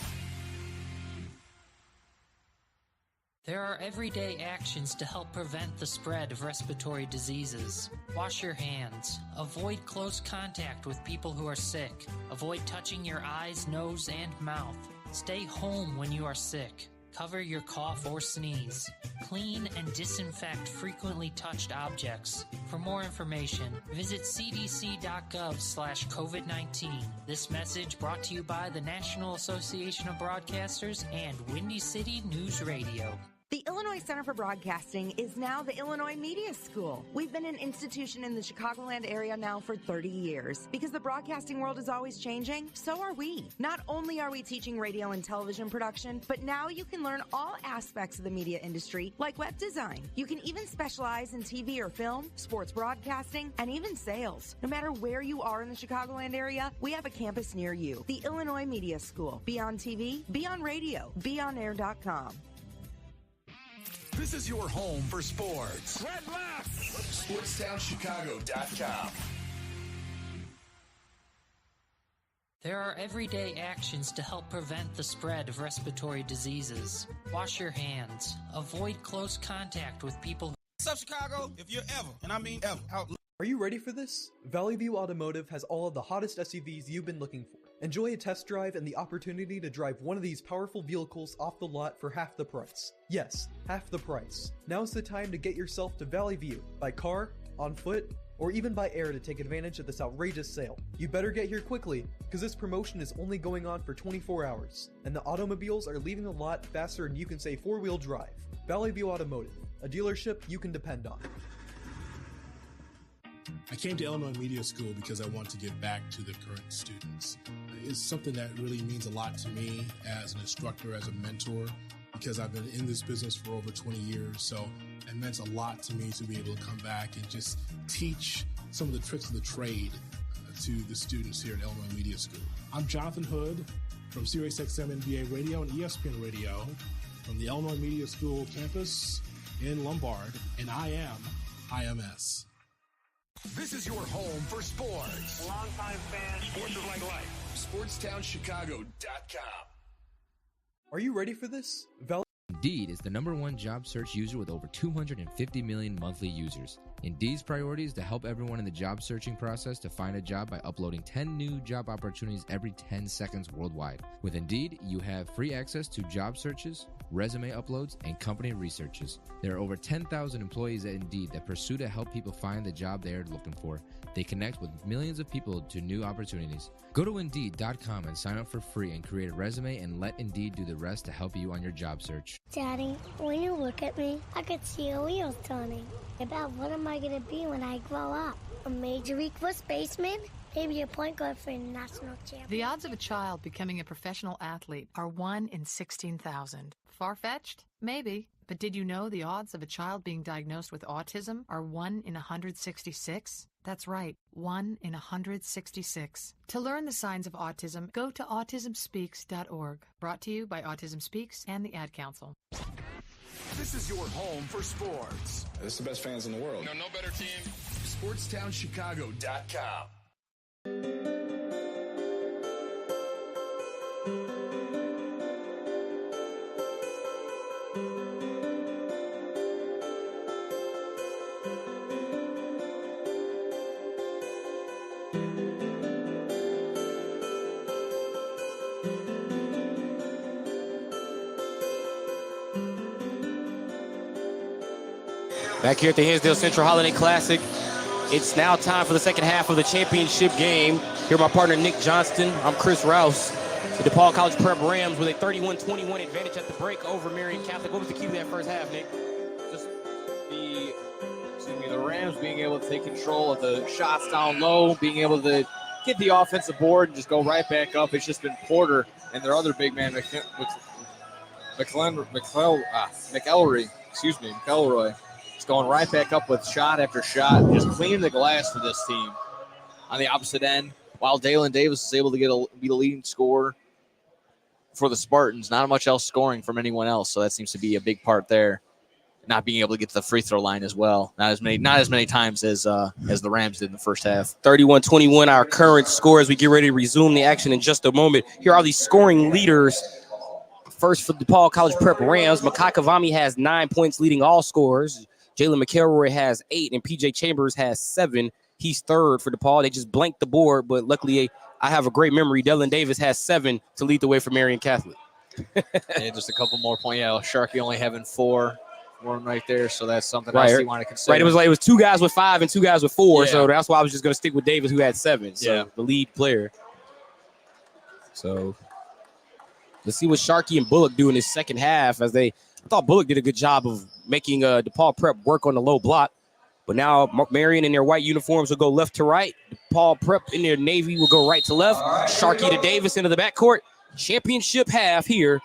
Speaker 19: There are everyday actions to help prevent the spread of respiratory diseases. Wash your hands. Avoid close contact with people who are sick. Avoid touching your eyes, nose, and mouth. Stay home when you are sick. Cover your cough or sneeze. Clean and disinfect frequently touched objects. For more information, visit cdc.gov/COVID-19. This message brought to you by the National Association of Broadcasters and Windy City News Radio.
Speaker 20: The Illinois Illinois Center for Broadcasting is now the Illinois Media School. We've been an institution in the Chicagoland area now for 30 years. Because the broadcasting world is always changing, so are we. Not only are we teaching radio and television production, but now you can learn all aspects of the media industry, like web design. You can even specialize in TV or film, sports broadcasting, and even sales. No matter where you are in the Chicagoland area, we have a campus near you. The Illinois Media School. Be on TV, be on radio, beonair.com.
Speaker 4: This is your home for sports. Red left. SportsTownChicago.com.
Speaker 19: There are everyday actions to help prevent the spread of respiratory diseases. Wash your hands. Avoid close contact with people.
Speaker 22: What's up, Chicago? If you're ever, and I mean ever, out.
Speaker 5: Are you ready for this? Valley View Automotive has all of the hottest SUVs you've been looking for. Enjoy a test drive and the opportunity to drive one of these powerful vehicles off the lot for half the price. Yes, half the price. Now's the time to get yourself to Valley View by car, on foot, or even by air to take advantage of this outrageous sale. You better get here quickly, because this promotion is only going on for 24 hours, and the automobiles are leaving the lot faster than you can say four-wheel drive. Valley View Automotive, a dealership you can depend on.
Speaker 10: I came to Illinois Media School because I want to give back to the current students. It's something that really means a lot to me as an instructor, as a mentor, because I've been in this business for over 20 years. So it meant a lot to me to be able to come back and just teach some of the tricks of the trade to the students here at Illinois Media School. I'm Jonathan Hood from SiriusXM NBA Radio and ESPN Radio from the Illinois Media School campus in Lombard, and I am IMS.
Speaker 4: This is your home for sports.
Speaker 15: Longtime fan.
Speaker 4: Sports is like life. SportsTownChicago.com.
Speaker 5: Are you ready for this?
Speaker 12: Indeed is the #1 job search user with over 250 million monthly users. Indeed's priority is to help everyone in the job searching process to find a job by uploading 10 new job opportunities every 10 seconds worldwide. With Indeed, you have free access to job searches, resume uploads, and company researches. There are over 10,000 employees at Indeed that pursue to help people find the job they are looking for. They connect with millions of people to new opportunities. Go to Indeed.com and sign up for free and create a resume and let Indeed do the rest to help you on your job search.
Speaker 13: Daddy, when you look at me, I could see your wheels turning. About what am I going to be when I grow up? A major league first baseman? Maybe a point guard for a national champion.
Speaker 9: The odds of a child becoming a professional athlete are 1 in 16,000. Far-fetched? Maybe. But did you know the odds of a child being diagnosed with autism are 1 in 166? That's right, 1 in 166. To learn the signs of autism, go to autismspeaks.org. Brought to you by Autism Speaks and the Ad Council.
Speaker 4: This is your home for sports.
Speaker 1: This is the best fans in the world.
Speaker 4: No better team. SportsTownChicago.com.
Speaker 17: Back here at the Hinsdale Central Holiday Classic, it's now time for the second half of the championship game. Here, my partner Nick Johnston. I'm Chris Rouse. The DePaul College Prep Rams with a 31-21 advantage at the break over Marian Catholic. What was the key to that first half, Nick?
Speaker 18: Just the Rams being able to take control of the shots down low, being able to get the offensive board and just go right back up. It's just been Porter and their other big man, McElroy. Going right back up with shot after shot, just cleaning the glass for this team. On the opposite end, while Dalen Davis is able to be the leading scorer for the Spartans, not much else scoring from anyone else, so that seems to be a big part there. Not being able to get to the free throw line as well, not as many times as the Rams did in the first half.
Speaker 17: 31-21, our current score as we get ready to resume the action in just a moment. Here are these scoring leaders. First for the DePaul College Prep Rams, Makai Kavami has 9 points, leading all scorers. Jalen McElroy has 8, and PJ Chambers has 7. He's third for DePaul. They just blanked the board, but luckily I have a great memory. Dylan Davis has 7 to lead the way for Marian Catholic.
Speaker 18: Yeah, just a couple more points. Yeah, Sharkey only having 4. One right there, so that's something else you want to consider.
Speaker 17: Right, it was 2 guys with 5 and 2 guys with 4, so that's why I was just going to stick with Davis, who had 7, so the lead player. So let's see what Sharkey and Bullock do in this second half as they I thought Bullock did a good job of making DePaul Prep work on the low block. But now Marian in their white uniforms will go left to right. DePaul Prep in their navy will go right to left. Sharkey to Davis into the backcourt. Championship half here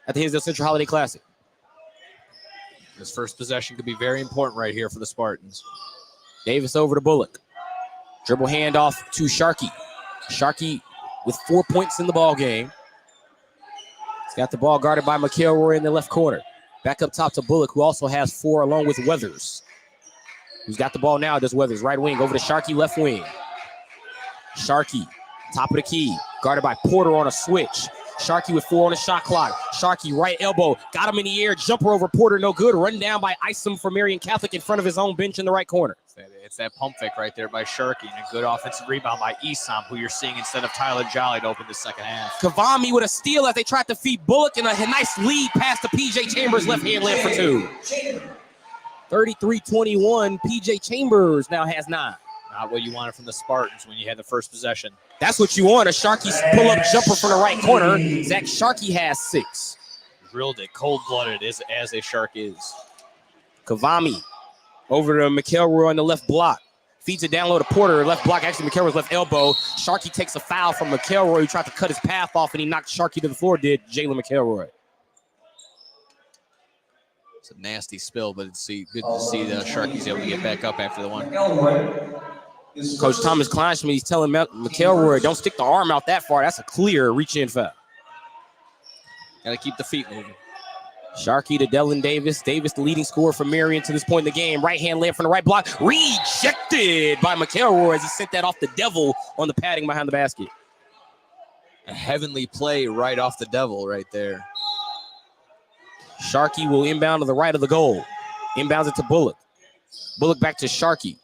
Speaker 17: at the Hinsdale Central Holiday Classic.
Speaker 18: This first possession could be very important right here for the Spartans.
Speaker 17: Davis over to Bullock. Dribble handoff to Sharkey. Sharkey with 4 points in the ball game. He's got the ball guarded by McElroy in the left corner. Back up top to Bullock, who also has 4 along with Weathers. Who's got the ball now? Does Weathers. Right wing over to Sharkey, left wing. Sharkey, top of the key. Guarded by Porter on a switch. Sharkey with 4 on the shot clock. Sharkey, right elbow. Got him in the air. Jumper over Porter, no good. Run down by Isom for Marian Catholic in front of his own bench in the right corner.
Speaker 18: It's that pump fake right there by Sharkey. And a good offensive rebound by Isom, who you're seeing instead of Tyler Jolly to open the second half.
Speaker 17: Kavami with a steal as they tried to feed Bullock, and a nice lead pass to P.J. Chambers, left hand led for 2. 33-21. P.J. Chambers now has 9.
Speaker 18: Not what you wanted from the Spartans when you had the first possession.
Speaker 17: That's what you want. A Sharkey pull-up jumper from the right corner. Zach Sharkey has 6.
Speaker 18: Drilled it, cold-blooded as a Shark is.
Speaker 17: Kavami over to McElroy on the left block. Feeds it down low to Porter, left block. Actually, McElroy's left elbow. Sharkey takes a foul from McElroy, who tried to cut his path off, and he knocked Sharkey to the floor, did Jalen McElroy.
Speaker 18: It's a nasty spill, but it's good to see the Sharky's able to get back up after the one.
Speaker 17: Coach Thomas Kleinschmidt, he's telling McElroy, don't stick the arm out that far. That's a clear reach-in foul.
Speaker 18: Got to keep the feet moving.
Speaker 17: Sharkey to Dylan Davis. Davis, the leading scorer for Marian to this point in the game. Right hand led from the right block. Rejected by McElroy as he sent that off the devil on the padding behind the basket.
Speaker 18: A heavenly play right off the devil right there.
Speaker 17: Sharkey will inbound to the right of the goal. Inbounds it to Bullock. Bullock back to Sharkey.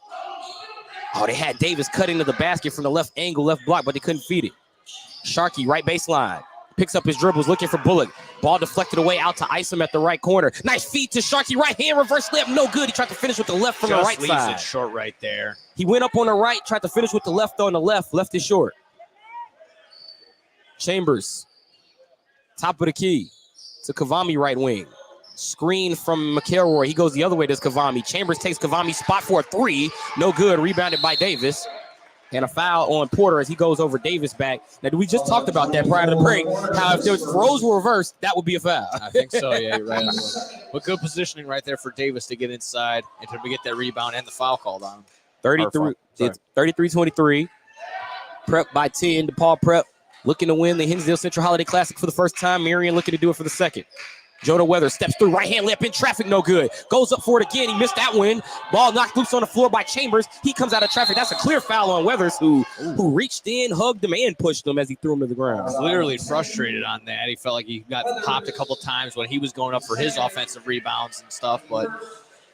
Speaker 17: Oh, they had Davis cut into the basket from the left angle, left block, but they couldn't feed it. Sharkey, right baseline. Picks up his dribbles, looking for Bullock. Ball deflected away out to Isom at the right corner. Nice feed to Sharkey. Right hand reverse layup, no good. He tried to finish with the left from the right side.
Speaker 18: Just leaves it short right there.
Speaker 17: He went up on the right, tried to finish with the left on the left. Left is short. Chambers, top of the key to Kavami, right wing. Screen from McElroy. He goes the other way, does Kavami. Chambers takes Kavami's spot for a 3. No good. Rebounded by Davis. And a foul on Porter as he goes over Davis back. Now, we just talked about that prior to the break, how if those roles were reversed, that would be a foul.
Speaker 18: I think so, yeah, you're right. But good positioning right there for Davis to get inside and to get that rebound and the foul called on him.
Speaker 17: 33-23. Prep by 10. DePaul Prep looking to win the Hinsdale Central Holiday Classic for the first time. Marian looking to do it for the second. Jonah Weathers steps through, right hand layup in traffic, no good. Goes up for it again. He missed that one. Ball knocked loose on the floor by Chambers. He comes out of traffic. That's a clear foul on Weathers, who reached in, hugged him, and pushed him as he threw him to the ground.
Speaker 18: He was literally frustrated on that. He felt like he got popped a couple times when he was going up for his offensive rebounds and stuff, but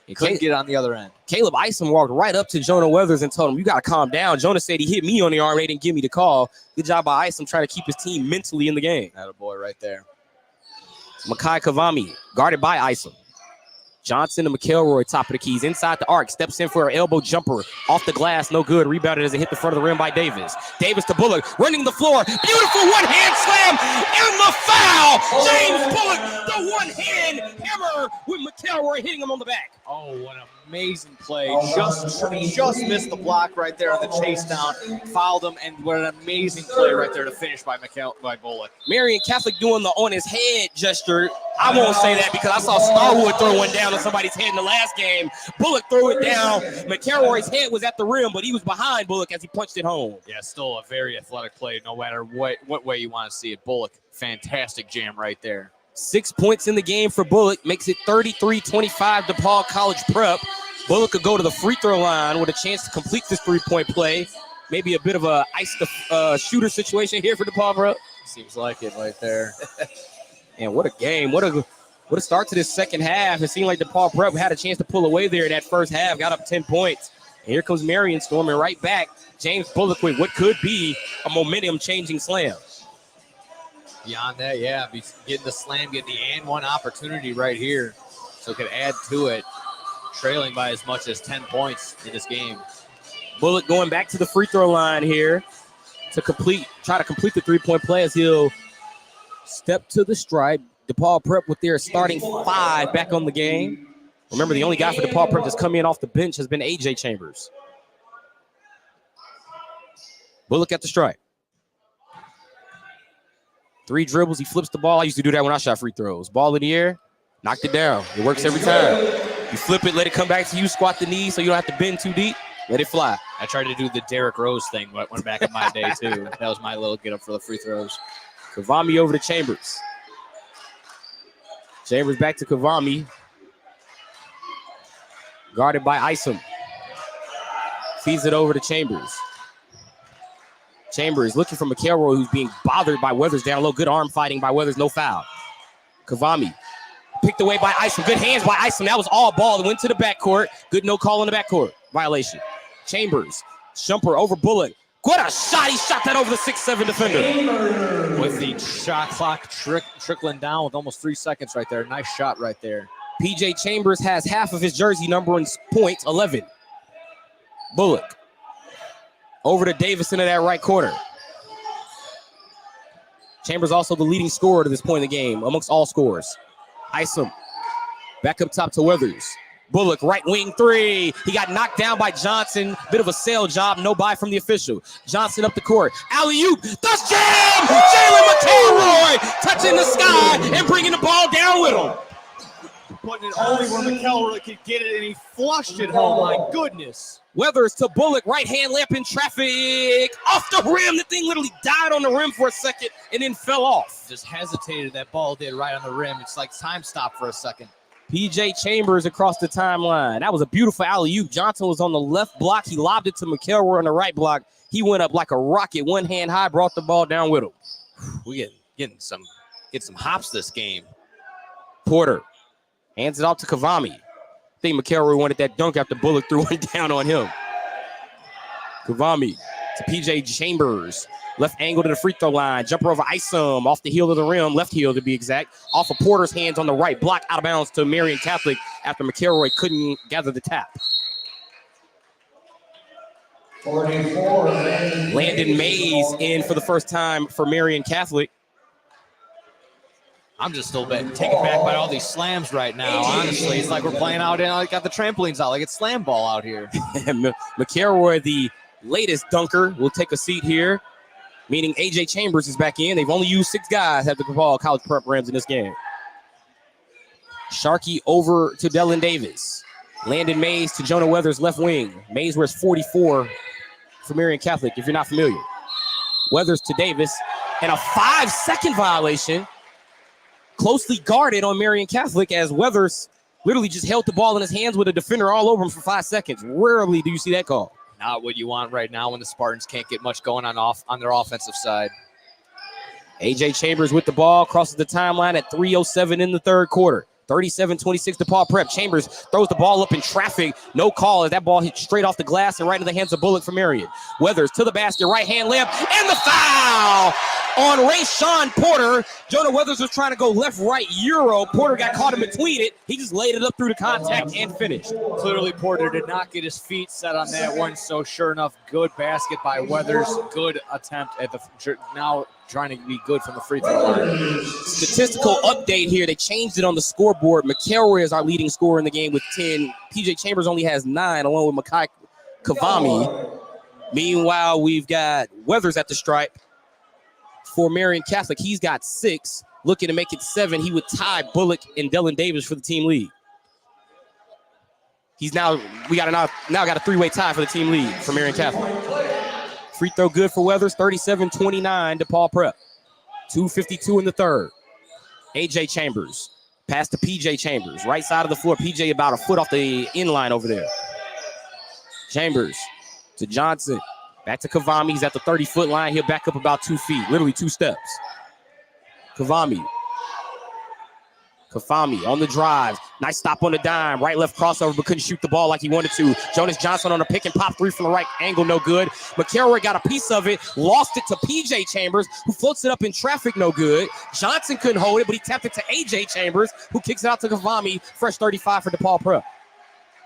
Speaker 18: he couldn't get on the other end.
Speaker 17: Caleb Isom walked right up to Jonah Weathers and told him, you got to calm down. Jonah said he hit me on the arm. They didn't give me the call. Good job by Isom trying to keep his team mentally in the game.
Speaker 18: Attaboy right there.
Speaker 17: Makai Kavami, guarded by Isom. Johnson to McElroy, top of the keys. Inside the arc, steps in for an elbow jumper. Off the glass, no good. Rebounded as it hit the front of the rim by Davis. Davis to Bullock, running the floor. Beautiful one-hand slam, and the foul! James Bullock, the one-hand hammer with McElroy hitting him on the back.
Speaker 18: Oh, what an amazing play. Just missed the block right there on the chase down. Fouled him, and what an amazing play right there to finish by Bullock.
Speaker 17: Marian Catholic doing the on his head gesture. I won't say that because I saw Starwood throw one down on somebody's head in the last game. Bullock threw it down. McElroy's head was at the rim, but he was behind Bullock as he punched it home.
Speaker 18: Yeah, still a very athletic play, no matter what way you want to see it. Bullock, fantastic jam right there.
Speaker 17: 6 points in the game for Bullock, makes it 33-25 DePaul College Prep. Bullock could go to the free throw line with a chance to complete this three-point play. Maybe a bit of a ice the shooter situation here for DePaul Prep.
Speaker 18: Seems like it right there.
Speaker 17: And what a game. What a start to this second half. It seemed like DePaul Prep had a chance to pull away there in that first half, got up 10 points. And here comes Marian storming right back. James Bullock with what could be a momentum-changing slam.
Speaker 18: Beyond that, yeah, getting the slam, getting the and one opportunity right here. So could add to it, trailing by as much as 10 points in this game.
Speaker 17: Bullock going back to the free throw line here to try to complete the three-point play as he'll step to the stripe, DePaul Prep with their starting 5 back on the game. Remember, the only guy for DePaul Prep that's come in off the bench has been A.J. Chambers. Bullock at the strike. 3 dribbles, he flips the ball. I used to do that when I shot free throws. Ball in the air, knocked it down. It works every time. You flip it, let it come back to you, squat the knee so you don't have to bend too deep. Let it fly.
Speaker 18: I tried to do the Derrick Rose thing went back in my day, too. That was my little get up for the free throws.
Speaker 17: Kavami over to Chambers. Chambers back to Kavami. Guarded by Isom. Feeds it over to Chambers. Chambers looking for McElroy, who's being bothered by Weathers down low. Good arm fighting by Weathers, no foul. Kavami picked away by Isom. Good hands by Isom. That was all ball. It went to the backcourt. Good no call in the backcourt. Violation. Chambers. Shumper over Bullock. What a shot. He shot that over the 6'7" defender.
Speaker 18: With the shot clock trickling down with almost 3 seconds right there. Nice shot right there.
Speaker 17: P.J. Chambers has half of his jersey number in points, 11. Bullock. Over to Davis into that right corner. Chambers also the leading scorer to this point in the game amongst all scorers. Isom. Back up top to Weathers. Bullock, right wing 3. He got knocked down by Johnson. Bit of a sail job. No buy from the official. Johnson up the court. Alley-oop. That's jam! Jalen McElroy touching the sky and bringing the ball down with him.
Speaker 18: Putting it only where McElroy could get it, and he flushed it home. My goodness.
Speaker 17: Weathers to Bullock. Right hand layup in traffic. Off the rim. The thing literally died on the rim for a second and then fell off.
Speaker 18: Just hesitated. That ball did right on the rim. It's like time stopped for a second.
Speaker 17: P.J. Chambers across the timeline. That was a beautiful alley-oop. Johnson was on the left block. He lobbed it to McElroy on the right block. He went up like a rocket, one hand high, brought the ball down with him.
Speaker 18: We getting some hops this game.
Speaker 17: Porter hands it off to Kavami. I think McElroy wanted that dunk after Bullock threw one down on him. Kavami to P.J. Chambers. Left angle to the free throw line. Jumper over Isom. Off the heel of the rim. Left heel to be exact. Off of Porter's hands on the right. Block out of bounds to Marian Catholic after McElroy couldn't gather the tap.
Speaker 11: 44.
Speaker 17: Landon Mays in for the first time for Marian Catholic.
Speaker 18: I'm just still taken back by all these slams right now. Honestly, it's like we're playing out in, got the trampolines out, like it's slam ball out here.
Speaker 17: McElroy, the latest dunker, will take a seat here, meaning A.J. Chambers is back in. They've only used 6 guys at the DePaul College Prep Rams in this game. Sharkey over to Dylan Davis. Landon Mays to Jonah Weathers, left wing. Mays wears 44 for Marian Catholic, if you're not familiar. Weathers to Davis, and a 5-second violation. Closely guarded on Marian Catholic as Weathers literally just held the ball in his hands with a defender all over him for 5 seconds. Rarely do you see that call.
Speaker 18: Not what you want right now when the Spartans can't get much going on their offensive side.
Speaker 17: A.J. Chambers with the ball, crosses the timeline at 3:07 in the third quarter. 37-26 DePaul Prep. Chambers throws the ball up in traffic. No call as that ball hit straight off the glass and right into the hands of Bullock for Marian. Weathers to the basket, right hand layup, and the foul on Rayshawn Porter. Jonah Weathers was trying to go left, right, Euro. Porter got caught in between it. He just laid it up through the contact and finished.
Speaker 18: Clearly Porter did not get his feet set on that one, so sure enough, good basket by Weathers. Good attempt at the now trying to be good from the free throw line.
Speaker 17: Statistical update here. They changed it on the scoreboard. McElroy is our leading scorer in the game with 10. P.J. Chambers only has 9, along with Makai Kavami. Meanwhile, we've got Weathers at the stripe for Marian Catholic. He's got 6. Looking to make it 7. He would tie Bullock and Dylan Davis for the team lead. We got a 3-way tie for the team lead for Marian Catholic. Free throw good for Weathers, 37-29 DePaul Prep. 2:52 in the third. A.J. Chambers. Pass to P.J. Chambers. Right side of the floor. P.J. about a foot off the end line over there. Chambers to Johnson. Back to Kavami. He's at the 30-foot line. He'll back up about 2 feet. Literally 2 steps. Kavami on the drive. Nice stop on the dime. Right, left crossover, but couldn't shoot the ball like he wanted to. Jonas Johnson on a pick and pop 3 from the right angle. No good. McElroy got a piece of it. Lost it to P.J. Chambers, who floats it up in traffic. No good. Johnson couldn't hold it, but he tapped it to A.J. Chambers, who kicks it out to Kavami. Fresh 35 for DePaul Prep.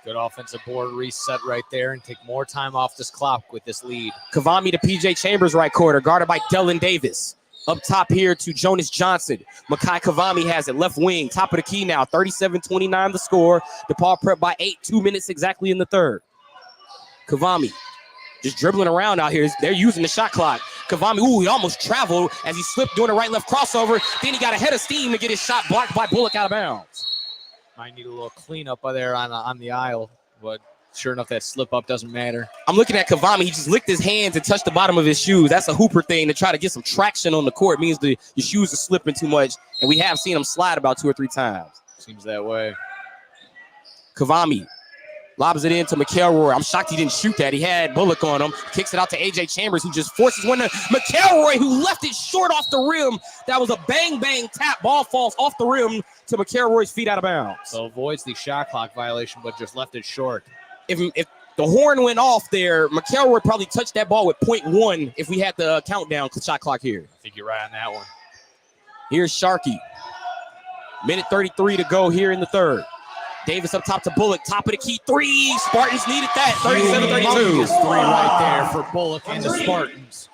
Speaker 18: Good offensive board reset right there and take more time off this clock with this lead.
Speaker 17: Kavami to P.J. Chambers right quarter, guarded by Dylan Davis. Up top here to Jonas Johnson. Makai Kavami has it. Left wing. Top of the key now. 37-29 the score. DePaul Prep by 8. 2 minutes exactly in the third. Kavami just dribbling around out here. They're using the shot clock. Kavami, he almost traveled as he slipped doing a right-left crossover. Then he got a head of steam to get his shot blocked by Bullock out of bounds.
Speaker 18: Might need a little cleanup there on the aisle, but sure enough, that slip up doesn't matter.
Speaker 17: I'm looking at Kavami. He just licked his hands and touched the bottom of his shoes. That's a Hooper thing to try to get some traction on the court. It means your shoes are slipping too much, and we have seen him slide about 2 or 3 times.
Speaker 18: Seems that way.
Speaker 17: Kavami lobs it in to McElroy. I'm shocked he didn't shoot that. He had Bullock on him. Kicks it out to A.J. Chambers, who just forces one to McElroy, who left it short off the rim. That was a bang-bang tap. Ball falls off the rim to McElroy's feet out of bounds.
Speaker 18: So avoids the shot clock violation, but just left it short.
Speaker 17: If the horn went off there, McElroy probably touched that ball with 0.1 if we had the countdown shot clock here.
Speaker 18: I think you're right on that one.
Speaker 17: Here's Sharkey. Minute 33 to go here in the third. Davis up top to Bullock. Top of the key. 3. Spartans needed that. 37-32.
Speaker 18: 3 right there for Bullock and the Spartans.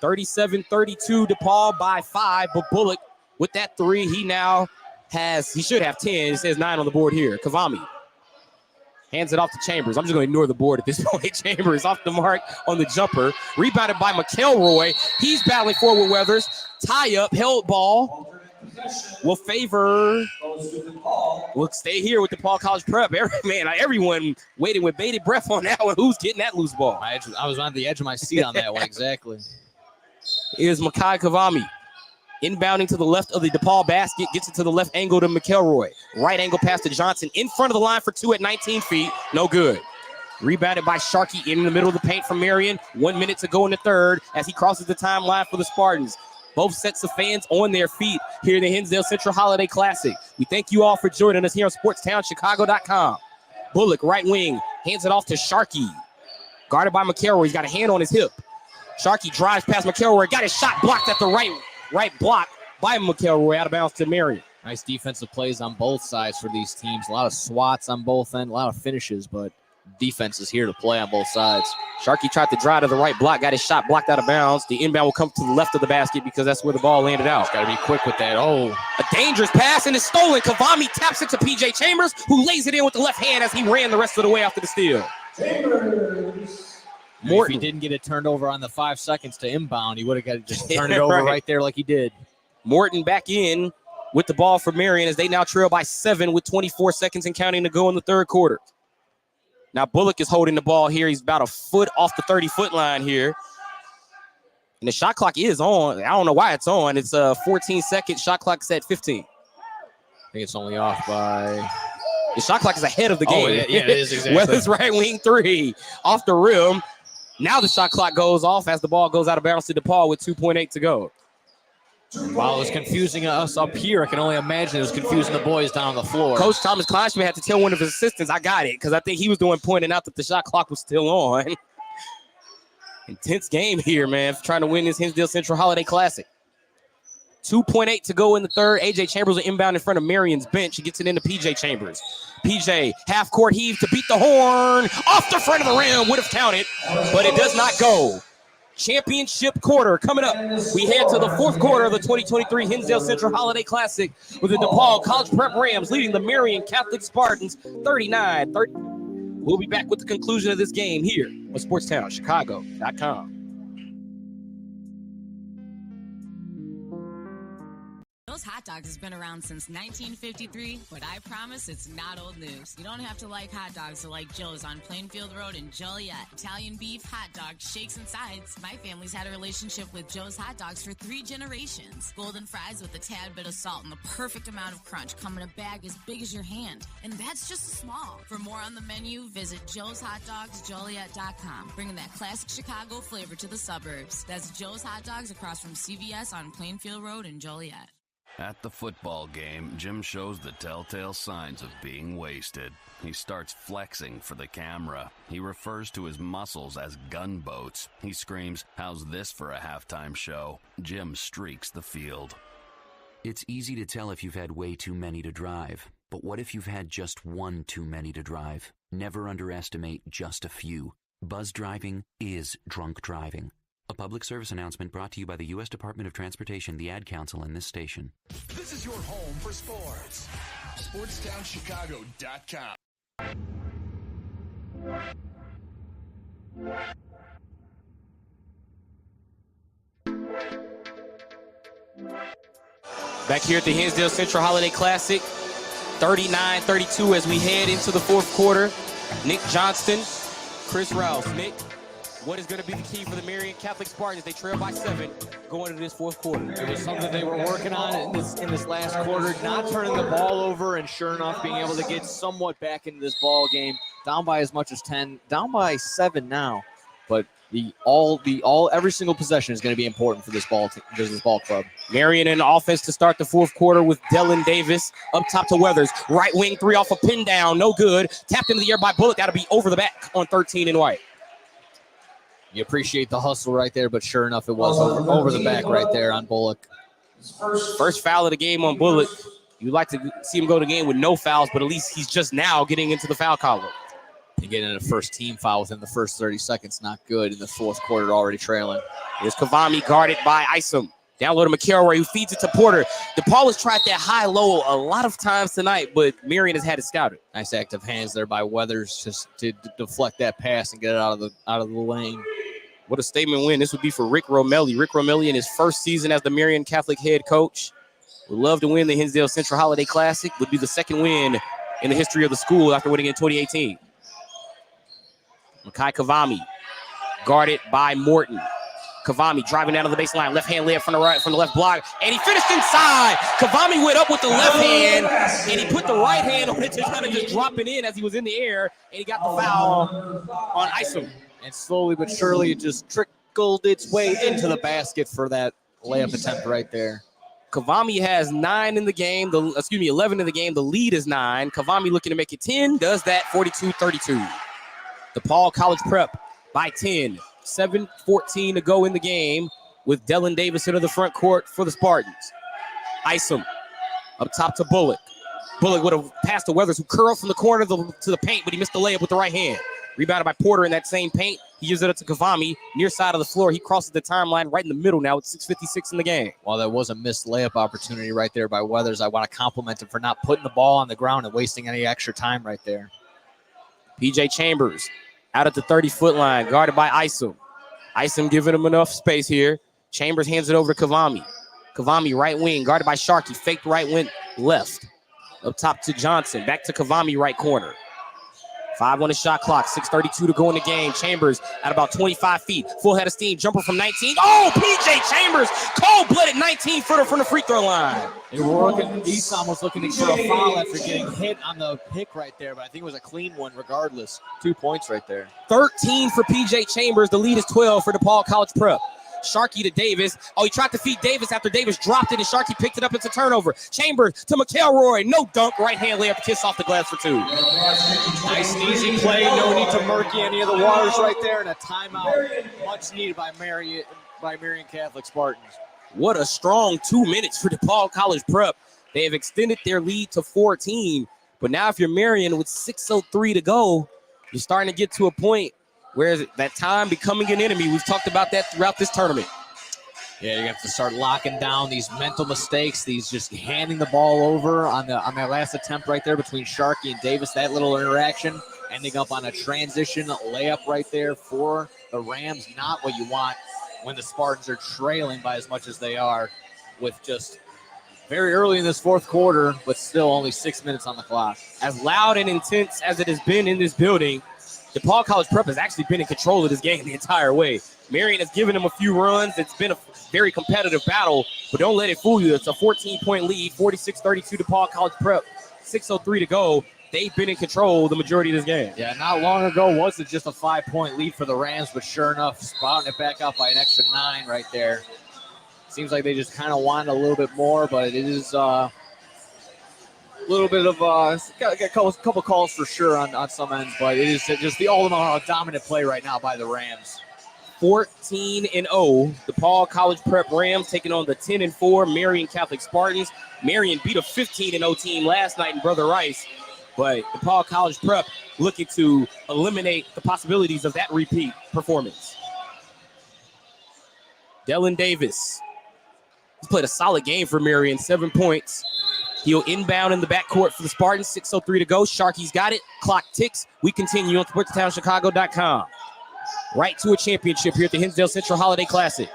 Speaker 17: 37-32. DePaul by 5. But Bullock with that 3, he should have 10. It says 9 on the board here. Kavami hands it off to Chambers. I'm just going to ignore the board at this point. Chambers off the mark on the jumper. Rebounded by McElroy. He's battling forward Weathers. Tie up. Held ball. Will favor. We'll stay here with DePaul College Prep. Everyone waiting with bated breath on that one. Who's getting that loose ball?
Speaker 18: I was on the edge of my seat on that one, exactly.
Speaker 17: Is Makai Kavami inbounding to the left of the DePaul basket, gets it to the left angle to McElroy. Right angle pass to Johnson in front of the line for 2 at 19 feet. No good. Rebounded by Sharkey in the middle of the paint from Marian. 1 minute to go in the third as he crosses the timeline for the Spartans. Both sets of fans on their feet here in the Hinsdale Central Holiday Classic. We thank you all for joining us here on SportsTownChicago.com. Bullock, right wing, hands it off to Sharkey. Guarded by McElroy. He's got a hand on his hip. Sharkey drives past McElroy. Got his shot blocked at the right block by McElroy out of bounds to Marian.
Speaker 18: Nice defensive plays on both sides for these teams. A lot of swats on both ends, a lot of finishes, but defense is here to play on both sides.
Speaker 17: Sharkey tried to drive to the right block, got his shot blocked out of bounds. The inbound will come to the left of the basket because that's where the ball landed out.
Speaker 18: Got to be quick with that. Oh,
Speaker 17: a dangerous pass and it's stolen. Kavami taps it to P.J. Chambers, who lays it in with the left hand as he ran the rest of the way after the steal.
Speaker 18: Morton. If he didn't get it turned over on the 5 seconds to inbound, he would have got to just turn it over right there like he did.
Speaker 17: Morton back in with the ball for Marian as they now trail by 7 with 24 seconds and counting to go in the third quarter. Now Bullock is holding the ball here. He's about a foot off the 30-foot line here. And the shot clock is on. I don't know why it's on. It's a 14-second shot clock set 15.
Speaker 18: I think it's only off by...
Speaker 17: The shot clock is ahead of the game.
Speaker 18: Oh, yeah, it is exactly.
Speaker 17: Weathers right wing 3 off the rim. Now the shot clock goes off as the ball goes out of bounds to DePaul with 2.8 to go.
Speaker 18: While it was confusing us up here, I can only imagine it was confusing the boys down on the floor.
Speaker 17: Coach Thomas Kleinschmidt had to tell one of his assistants, I got it, because I think he was the one pointing out that the shot clock was still on. Intense game here, man, trying to win this Hinsdale Central Holiday Classic. 2.8 to go in the third. A.J. Chambers will inbound in front of Marian's bench. He gets it into P.J. Chambers. P.J. half-court heave to beat the horn. Off the front of the rim. Would have counted, but it does not go. Championship quarter coming up. We head to the fourth quarter of the 2023 Hinsdale Central Holiday Classic with the DePaul College Prep Rams leading the Marian Catholic Spartans 39-30. We'll be back with the conclusion of this game here on SportsTownChicago.com.
Speaker 1: Joe's Hot Dogs has been around since 1953, but I promise it's not old news. You don't have to like hot dogs to like Joe's on Plainfield Road in Joliet. Italian beef, hot dogs, shakes, and sides. My family's had a relationship with Joe's Hot Dogs for 3 generations. Golden fries with a tad bit of salt and the perfect amount of crunch come in a bag as big as your hand. And that's just small. For more on the menu, visit joeshotdogsjoliet.com. Bringing that classic Chicago flavor to the suburbs. That's Joe's Hot Dogs across from CVS on Plainfield Road in Joliet.
Speaker 2: At the football game, Jim shows the telltale signs of being wasted. He starts flexing for the camera. He refers to his muscles as gunboats. He screams, "How's this for a halftime show?" Jim streaks the field.
Speaker 3: It's easy to tell if you've had way too many to drive. But what if you've had just one too many to drive? Never underestimate just a few. Buzz driving is drunk driving. A public service announcement brought to you by the U.S. Department of Transportation, the Ad Council, and this station.
Speaker 4: This is your home for sports. SportsTownChicago.com.
Speaker 17: Back here at the Hinsdale Central Holiday Classic, 39-32 as we head into the fourth quarter. Nick Johnston, Chris Rouse. Nick, what is going to be the key for the Marian Catholic Spartans? They trail by 7 going into this fourth quarter.
Speaker 18: It was something they were working on in this last quarter, not turning the ball over, and sure enough, being able to get somewhat back into this ball game. Down by as much as 10, down by 7 now, but every single possession is going to be important for this ball club.
Speaker 17: Marian in offense to start the fourth quarter with Dylan Davis up top to Weathers. Right wing 3 off a pin down, no good. Tapped into the air by Bullock. That'll be over the back on 13 and white.
Speaker 18: You appreciate the hustle right there, but sure enough, it was over the back right there on Bullock.
Speaker 17: First foul of the game on Bullock. You'd like to see him go to the game with no fouls, but at least he's just now getting into the foul column.
Speaker 18: And getting a first team foul within the first 30 seconds, not good. In the fourth quarter, already trailing.
Speaker 17: Here's Kavami guarded by Isom. Down low to McElroy, who feeds it to Porter. DePaul has tried that high-low a lot of times tonight, but Marian has had it scouted.
Speaker 18: Nice active hands there by Weathers just to deflect that pass and get it out of the lane.
Speaker 17: What a statement win this would be for Rick Romelli. Rick Romelli in his first season as the Marian Catholic head coach would love to win the Hinsdale Central Holiday Classic. Would be the second win in the history of the school after winning in 2018. Makai Kavami guarded by Morton. Kavami driving down to the baseline, left hand layup from the left block, and he finished inside. Kavami went up with the left hand, and he put the right hand on it to kind of just drop it in as he was in the air, and he got the foul on Isom.
Speaker 18: And slowly but surely, it just trickled its way into the basket for that layup attempt right there.
Speaker 17: Kavami has 11 in the game. The lead is 9. Kavami looking to make it 10. Does that 42-32. DePaul College Prep by 10. 7:14 to go in the game with Dylan Davis into the front court for the Spartans. Isom up top to Bullock. Bullock would have passed to Weathers, who curled from the corner to the paint, but he missed the layup with the right hand. Rebounded by Porter in that same paint. He gives it up to Kavami, near side of the floor. He crosses the timeline right in the middle now with 6:56 in the game.
Speaker 18: While that was a missed layup opportunity right there by Weathers, I want to compliment him for not putting the ball on the ground and wasting any extra time right there.
Speaker 17: PJ Chambers out at the 30-foot line, guarded by Isom. Isom giving him enough space here. Chambers hands it over to Kavami. Kavami right wing, guarded by Sharkey. Faked right, went left. Up top to Johnson. Back to Kavami right corner. 5 on the shot clock. 6:32 to go in the game. Chambers at about 25 feet. Full head of steam. Jumper from 19. Oh, PJ Chambers. Cold-blooded 19-footer from the free throw line.
Speaker 18: Esom was looking for a foul after getting hit on the pick right there, but I think it was a clean one regardless. 2 points right there.
Speaker 17: 13 for PJ Chambers. The lead is 12 for DePaul College Prep. Sharkey to Davis. Oh, he tried to feed Davis after Davis dropped it, and Sharkey picked it up. It's a turnover. Chambers to McElroy. No dunk. Right hand layup. Kiss off the glass for 2.
Speaker 18: Nice and easy play. No need to murky any of the waters right there. And a timeout much needed by Marian Catholic Spartans.
Speaker 17: What a strong 2 minutes for DePaul College Prep. They have extended their lead to 14. But now if you're Marian with 6:03 to go, you're starting to get to a point where that time becoming an enemy. We've talked about that throughout this tournament.
Speaker 18: Yeah, you have to start locking down these mental mistakes, these just handing the ball over on that last attempt right there between Sharkey and Davis, that little interaction, ending up on a transition layup right there for the Rams. Not what you want when the Spartans are trailing by as much as they are with just very early in this fourth quarter, but still only 6 minutes on the clock.
Speaker 17: As loud and intense as it has been in this building, DePaul College Prep has actually been in control of this game the entire way. Marian has given them a few runs. It's been a very competitive battle, but don't let it fool you. It's a 14-point lead, 46-32 DePaul College Prep, 6:03 to go. They've been in control the majority of this game.
Speaker 18: Yeah, not long ago was it just a 5-point lead for the Rams, but sure enough, spouting it back up by an extra 9 right there. Seems like they just kind of wanted a little bit more, but it is a little bit of got a couple calls for sure on some ends, but it is just the all-in-all dominant play right now by the Rams.
Speaker 17: 14-0, DePaul College Prep Rams taking on the 10-4 Marian Catholic Spartans. Marian beat a 15-0 team last night in Brother Rice, but DePaul College Prep looking to eliminate the possibilities of that repeat performance. Dylan Davis. He's played a solid game for Marian, 7 points. He'll inbound in the backcourt for the Spartans, 6:03 to go. Sharky's got it. Clock ticks. We continue on SportsTownChicago.com. Right to a championship here at the Hinsdale Central Holiday Classic.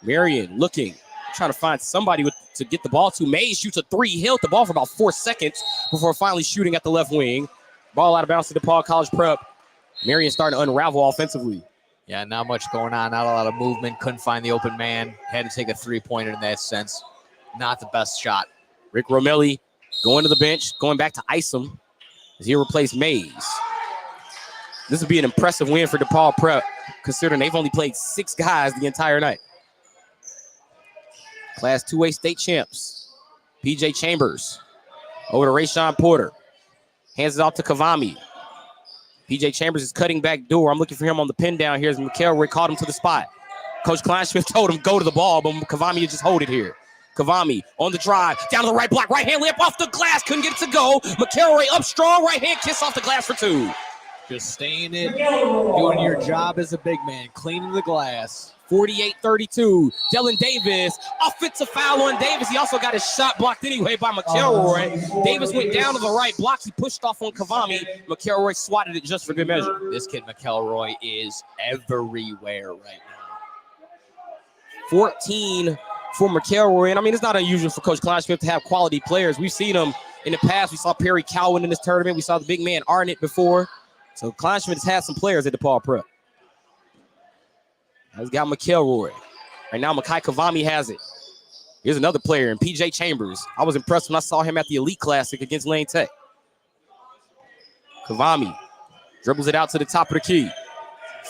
Speaker 17: Marian looking, trying to find somebody to get the ball to. Mays shoots a three. He held the ball for about 4 seconds before finally shooting at the left wing. Ball out of bounds to DePaul College Prep. Marian starting to unravel offensively.
Speaker 18: Yeah, not much going on. Not a lot of movement. Couldn't find the open man. Had to take a three-pointer in that sense. Not the best shot.
Speaker 17: Rick Romelli going to the bench, going back to Isom as he replaced Mays. This would be an impressive win for DePaul Prep, considering they've only played 6 guys the entire night. Class 2A state champs. PJ Chambers over to Rayshawn Porter. Hands it off to Kavami. PJ Chambers is cutting back door. I'm looking for him on the pin down here as McElroy caught him to the spot. Coach Kleinschmidt told him go to the ball, but Kavami just hold it here. Kavami on the drive, down to the right block, right hand layup off the glass, couldn't get it to go. McElroy up strong, right hand kiss off the glass for 2.
Speaker 18: Just staying it, doing your job as a big man, cleaning the glass.
Speaker 17: 48-32. Dylan Davis, offensive foul on Davis. He also got his shot blocked anyway by McElroy. Davis went down to the right block. He pushed off on Kavami. McElroy swatted it just for good measure.
Speaker 18: This kid McElroy is everywhere right now.
Speaker 17: 14 for McElroy. And I mean, it's not unusual for Coach Kleinschmidt to have quality players. We've seen them in the past. We saw Perry Cowan in this tournament. We saw the big man Arnett before. So Kleinschmidt has had some players at DePaul Prep. He's got McElroy. Right now, Makai Kavami has it. Here's another player in PJ Chambers. I was impressed when I saw him at the Elite Classic against Lane Tech. Kavami dribbles it out to the top of the key.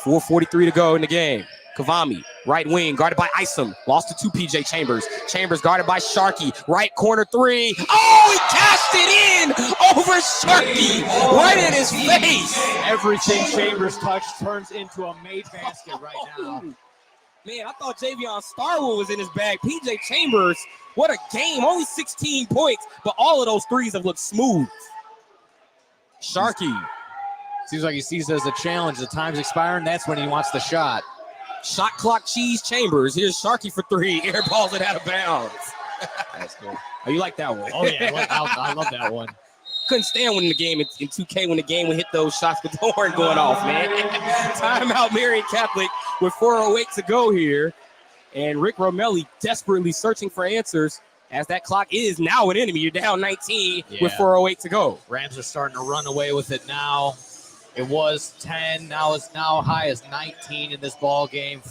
Speaker 17: 4:43 to go in the game. Kavami, right wing, guarded by Isom. Lost it to PJ Chambers. Chambers guarded by Sharkey. Right corner 3. Oh, he cashed it in over Sharkey. Right in his face.
Speaker 18: Everything Chambers touched turns into a made basket right now.
Speaker 17: Man, I thought Javion Starwood was in his bag. PJ Chambers, what a game. Only 16 points, but all of those threes have looked smooth. Sharkey.
Speaker 18: Seems like he sees it as a challenge. The time's expiring. That's when he wants the shot.
Speaker 17: Shot clock cheese Chambers. Here's Sharkey for 3. Airballs it out of bounds.
Speaker 18: That's good.
Speaker 17: Oh, you like that one?
Speaker 18: Oh, yeah. I love that one.
Speaker 17: Couldn't stand when the game in 2K when the game would hit those shots with the horn going off, man. Timeout Marian Catholic with 4:08 to go here. And Rick Romelli desperately searching for answers as that clock is now an enemy. You're down 19 with 4:08 to go.
Speaker 18: Rams are starting to run away with it now. It was 10, now it's high as 19 in this ball game.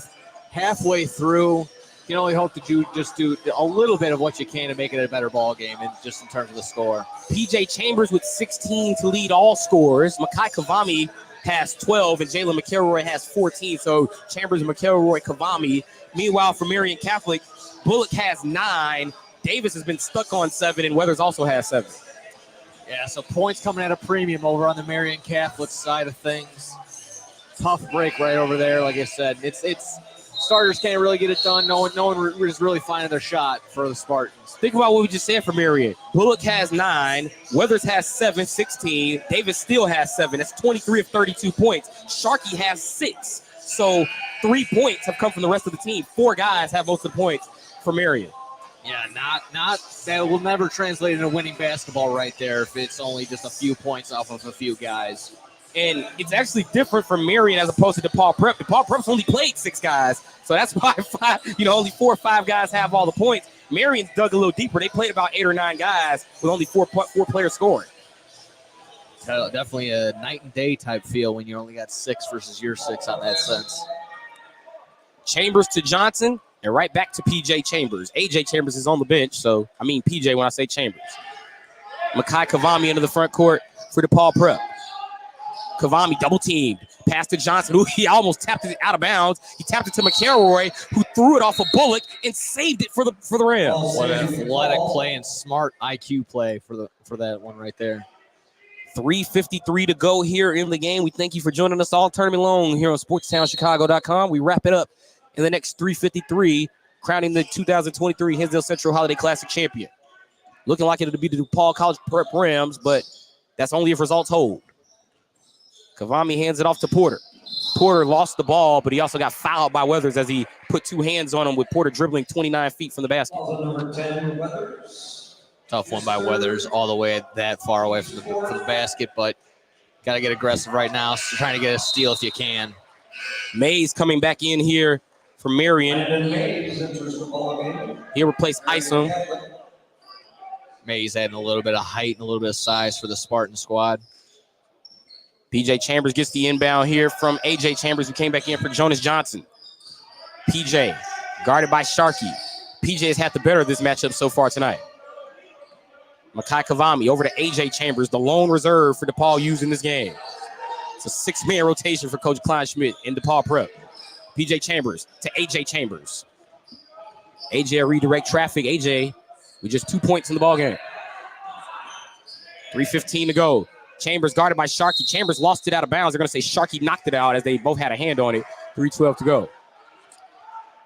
Speaker 18: Halfway through, you can only hope that you just do a little bit of what you can to make it a better ball game, and just in terms of the score.
Speaker 17: PJ Chambers with 16 to lead all scorers. Makai Kavami has 12, and Jalen McElroy has 14. So Chambers, McElroy, Kavami. Meanwhile, for Marian Catholic, Bullock has 9. Davis has been stuck on 7, and Weathers also has 7.
Speaker 18: Yeah, so points coming at a premium over on the Marian Catholic side of things. Tough break right over there. Like I said, it's starters can't really get it done. No one is really finding their shot for the Spartans.
Speaker 17: Think about what we just said for Marian. Bullock has 9. Weathers has 7, 16. Davis still has 7. That's 23 of 32 points. Sharkey has 6. So 3 points have come from the rest of the team. 4 guys have most of the points for Marian.
Speaker 18: Yeah, not that will never translate into winning basketball right there if it's only just a few points off of a few guys.
Speaker 17: And it's actually different for Marian as opposed to DePaul Prep. DePaul Prep's only played 6 guys, so that's why only 4 or 5 guys have all the points. Marian's dug a little deeper. They played about 8 or 9 guys with only 4 players scoring.
Speaker 18: Definitely a night and day type feel when you only got 6 versus your 6 on that sense.
Speaker 17: Chambers to Johnson. And right back to PJ Chambers. AJ Chambers is on the bench, so I mean PJ when I say Chambers. Makai Kavami into the front court for DePaul Prep. Kavami double teamed. Pass to Johnson, who he almost tapped it out of bounds. He tapped it to McElroy, who threw it off of Bullock and saved it for the Rams.
Speaker 18: What an athletic play and smart IQ play for that one right there.
Speaker 17: 3:53 to go here in the game. We thank you for joining us all tournament long here on SportsTownChicago.com. We wrap it up in the next 3:53, crowning the 2023 Hinsdale Central Holiday Classic champion. Looking like it'll be the DePaul College Prep Rams, but that's only if results hold. Kavami hands it off to Porter. Porter lost the ball, but he also got fouled by Weathers as he put two hands on him with Porter dribbling 29 feet from the basket.
Speaker 11: Number 10, Weathers.
Speaker 18: Tough one by Weathers, all the way that far away from the basket, but got to get aggressive right now. So trying to get a steal if you can.
Speaker 17: Mays coming back in here for Marian. He replaced Isom.
Speaker 18: Mays adding a little bit of height and a little bit of size for the Spartan squad.
Speaker 17: PJ Chambers gets the inbound here from AJ Chambers, who came back in for Jonas Johnson. PJ guarded by Sharkey. PJ has had the better of this matchup so far tonight. Makai Kavami over to AJ Chambers, the lone reserve for DePaul used in this game. It's a six-man rotation for Coach Kleinschmidt in DePaul Prep. PJ Chambers to AJ Chambers. AJ redirect traffic. AJ with just 2 points in the ballgame. 3:15 to go. Chambers guarded by Sharkey. Chambers lost it out of bounds. They're going to say Sharkey knocked it out as they both had a hand on it. 3:12 to go.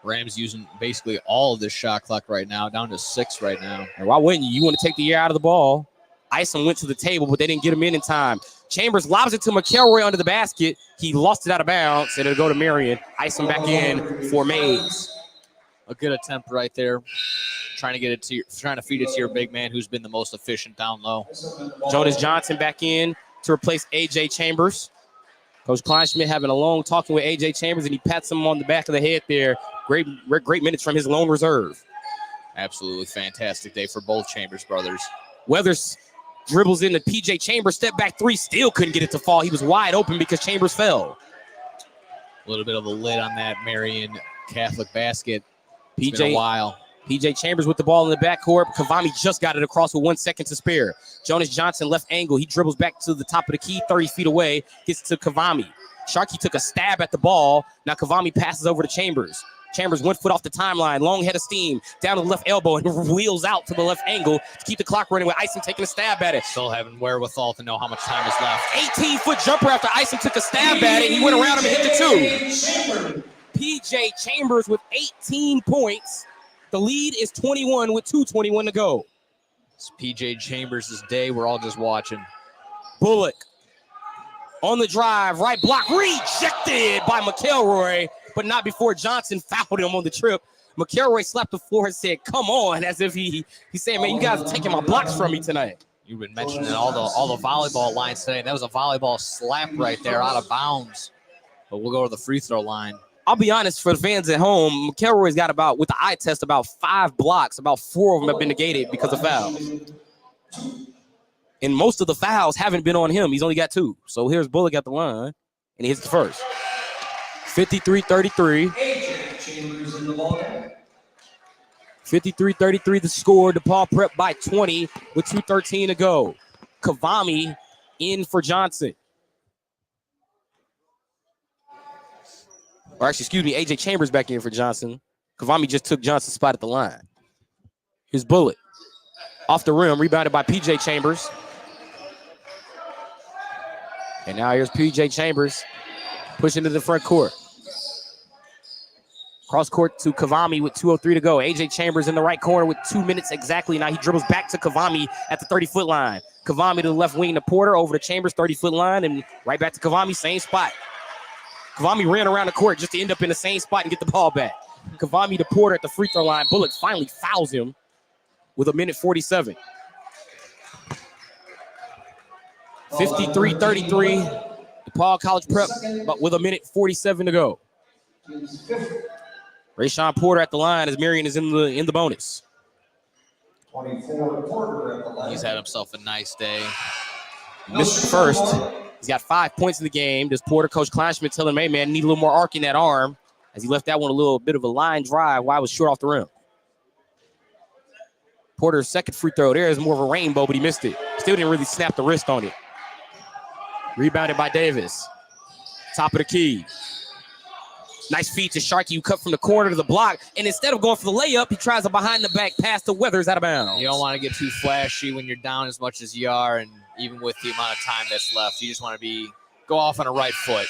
Speaker 18: Rams using basically all of this shot clock right now, down to 6 right now.
Speaker 17: And why wouldn't you? You want to take the air out of the ball. Isom went to the table, but they didn't get him in time. Chambers lobs it to McElroy under the basket. He lost it out of bounds, and it'll go to Marian. Isom back in for Mays.
Speaker 18: A good attempt right there. Trying to feed it to your big man who's been the most efficient down low.
Speaker 17: Jonas Johnson back in to replace AJ Chambers. Coach Kleinschmidt having a long talking with AJ Chambers, and he pats him on the back of the head there. Great minutes from his lone reserve.
Speaker 18: Absolutely fantastic day for both Chambers brothers.
Speaker 17: Weathers dribbles into PJ Chambers, step back three, still couldn't get it to fall. He was wide open because Chambers fell.
Speaker 18: A little bit of a lid on that Marian Catholic basket. It's been a while.
Speaker 17: PJ Chambers with the ball in the backcourt. Kavami just got it across with 1 second to spare. Jonas Johnson left angle. He dribbles back to the top of the key, 30 feet away, gets to Kavami. Sharkey took a stab at the ball. Now Kavami passes over to Chambers. Chambers 1 foot off the timeline, long head of steam, down to the left elbow, and wheels out to the left angle to keep the clock running with Isom taking a stab at it.
Speaker 18: Still having wherewithal to know how much time is left.
Speaker 17: 18-foot jumper after Isom took a stab at it. He went around him and hit the 2. PJ Chambers with 18 points. The lead is 21 with 2:21 to go.
Speaker 18: It's PJ Chambers' day. We're all just watching.
Speaker 17: Bullock on the drive, right block, rejected by McElroy, but not before Johnson fouled him on the trip. McElroy slapped the floor and said, come on, as if he's saying, man, you guys are taking my blocks from me tonight.
Speaker 18: You've been mentioning all the volleyball lines today. That was a volleyball slap right there out of bounds. But we'll go to the free throw line.
Speaker 17: I'll be honest, for the fans at home, McElroy's got about, with the eye test, about 5 blocks. About 4 of them have been negated because of fouls. And most of the fouls haven't been on him. He's only got 2. So here's Bullock at the line, and he hits the first. 53-33. 53-33 the score. DePaul Prep by 20 with 2:13 to go. Kavami in for Johnson. Or actually, excuse me, AJ Chambers back in for Johnson. Kavami just took Johnson's spot at the line. Here's Bullock. Off the rim, rebounded by PJ Chambers. And now here's PJ Chambers pushing to the front court. Cross court to Kavami with 2:03 to go. AJ Chambers in the right corner with 2 minutes exactly. Now he dribbles back to Kavami at the 30-foot line. Kavami to the left wing to Porter, over to Chambers, 30-foot line, and right back to Kavami, same spot. Kavami ran around the court just to end up in the same spot and get the ball back. Kavami to Porter at the free throw line. Bullock finally fouls him with 1:47. 53-33. DePaul College Prep, but with 1:47 to go. Rayshawn Porter at the line as Marian is in the bonus.
Speaker 11: 24 Porter at the line.
Speaker 18: He's had himself a nice day.
Speaker 17: Missed the first. He's got 5 points in the game. Does Porter, Coach Kleinschmidt telling him, hey, man, need a little more arc in that arm, as he left that one a little bit of a line drive while it was short off the rim. Porter's second free throw there is more of a rainbow, but he missed it. Still didn't really snap the wrist on it. Rebounded by Davis. Top of the key. Nice feed to Sharkey, who cut from the corner to the block. And instead of going for the layup, he tries a behind-the-back pass to Weathers out of bounds.
Speaker 18: You don't want to get too flashy when you're down as much as you are, and even with the amount of time that's left, you just want to go off on a right foot.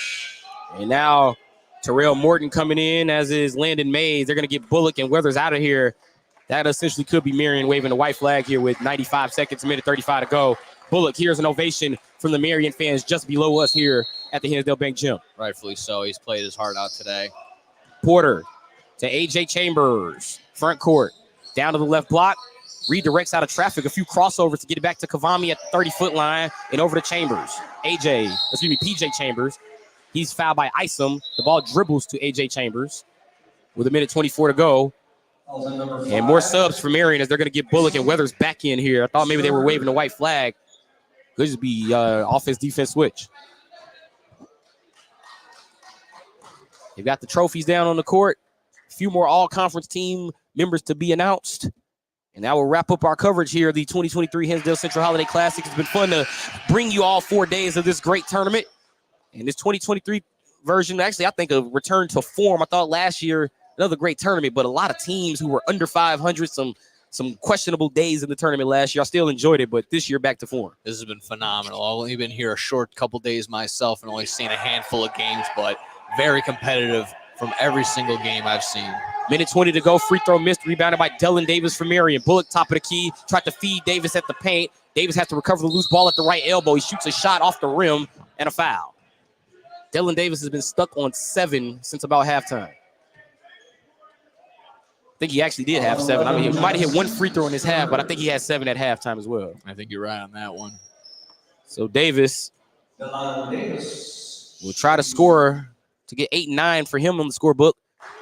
Speaker 17: And now Terrell Morton coming in, as is Landon Mays. They're going to get Bullock and Weathers out of here. That essentially could be Marian waving the white flag here with 95 seconds, 1:35 to go. Bullock, here's an ovation from the Marian fans just below us here at the Hinsdale Bank Gym.
Speaker 18: Rightfully so. He's played his heart out today.
Speaker 17: Porter to A.J. Chambers. Front court. Down to the left block. Redirects out of traffic. A few crossovers to get it back to Kavami at the 30-foot line and over to Chambers. P.J. Chambers. He's fouled by Isom. The ball dribbles to A.J. Chambers with 1:24 to go. And more subs for Marian as they're going to get Bullock and Weathers back in here. I thought maybe they were waving the white flag. Could just be offense-defense switch. They've got the trophies down on the court. A few more all-conference team members to be announced. And that will wrap up our coverage here of the 2023 Hinsdale Central Holiday Classic. It's been fun to bring you all 4 days of this great tournament. And this 2023 version, actually, I think a return to form. I thought last year, another great tournament, but a lot of teams who were under 500, some questionable days in the tournament last year. I still enjoyed it, but this year back to form.
Speaker 18: This has been phenomenal. I've only been here a short couple days myself and only seen a handful of games, but very competitive from every single game I've seen.
Speaker 17: 1:20 to go. Free throw missed. Rebounded by Dylan Davis for Marian. Bullock, top of the key. Tried to feed Davis at the paint. Davis has to recover the loose ball at the right elbow. He shoots a shot off the rim and a foul. Dylan Davis has been stuck on 7 since about halftime. I think he actually did have 7. I mean, he might have hit 1 free throw in his half, but I think he had 7 at halftime as well.
Speaker 18: I think you're right on that one.
Speaker 17: So Davis will try to score to get 8 and 9 for him on the scorebook.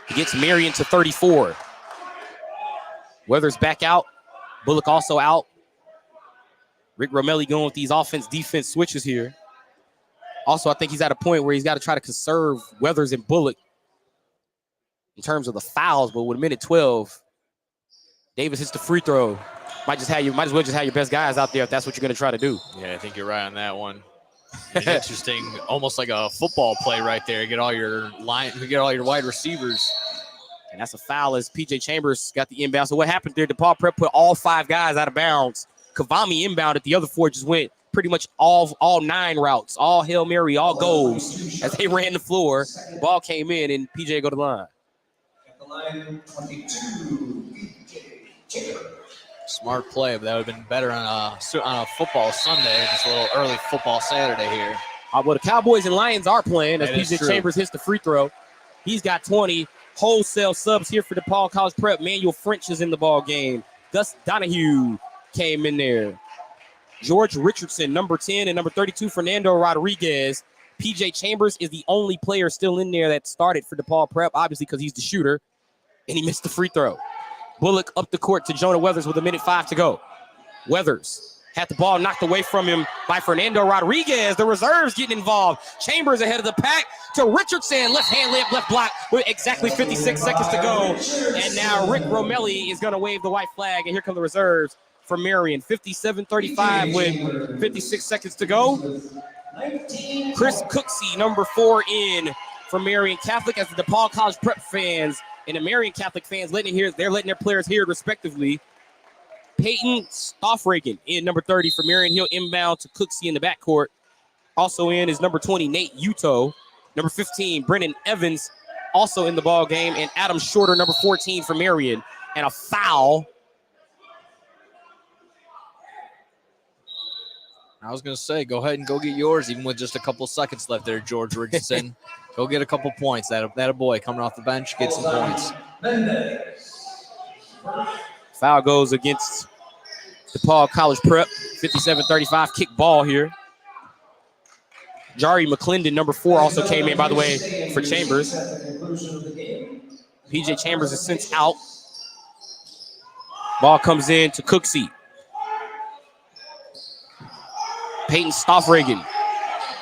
Speaker 17: He gets Marian to 34. Weathers back out. Bullock also out. Rick Romelli going with these offense-defense switches here. Also, I think he's at a point where he's got to try to conserve Weathers and Bullock in terms of the fouls, but with 1:12, Davis hits the free throw. Might as well just have your best guys out there if that's what you're going to try to do.
Speaker 18: Yeah, I think you're right on that one. It's interesting, almost like a football play right there. Get all your wide receivers.
Speaker 17: And that's a foul as P.J. Chambers got the inbound. So what happened there, DePaul Prep put all 5 guys out of bounds. Kavami inbounded. The other 4 just went pretty much all 9 routes, all Hail Mary, all goals as they ran the floor. The ball came in, and P.J. go to the line.
Speaker 11: At the line, 22, P.J. Chambers.
Speaker 18: Smart play, but that would have been better on a football Sunday. Just a little early football Saturday here.
Speaker 17: Well, the Cowboys and Lions are playing as
Speaker 18: That
Speaker 17: P.J.
Speaker 18: is true.
Speaker 17: Chambers hits the free throw. He's got 20 wholesale subs here for DePaul College Prep. Manuel French is in the ball game. Gus Donahue came in there. George Richardson, number 10, and number 32, Fernando Rodriguez. P.J. Chambers is the only player still in there that started for DePaul Prep, obviously because he's the shooter, and he missed the free throw. Bullock up the court to Jonah Weathers with 1:05 to go. Weathers had the ball knocked away from him by Fernando Rodriguez. The reserves getting involved. Chambers ahead of the pack to Richardson. Left hand layup, left block with exactly 56 seconds to go. And now Rick Romelli is going to wave the white flag, and here come the reserves for Marian. 57-35 with 56 seconds to go. Chris Cooksey, number 4 in for Marian Catholic, as the DePaul College Prep fans and the Marian Catholic fans they're letting their players hear respectively. Peyton Stoffragen in number 30 for Marian. He'll inbound to Cooksey in the backcourt. Also in is number 20, Nate Uto. Number 15, Brennan Evans, also in the ball game. And Adam Shorter, number 14 for Marian. And a foul.
Speaker 18: I was going to say, go ahead and go get yours, even with just a couple seconds left there, George Richardson. Go get a couple points. That a boy coming off the bench, get some points.
Speaker 17: Foul goes against DePaul College Prep. 57-35 kick ball here. Jari McClendon, number 4, also came in, by the way, for Chambers. P.J. Chambers is since out. Ball comes in to Cooksey. Peyton Stoffragen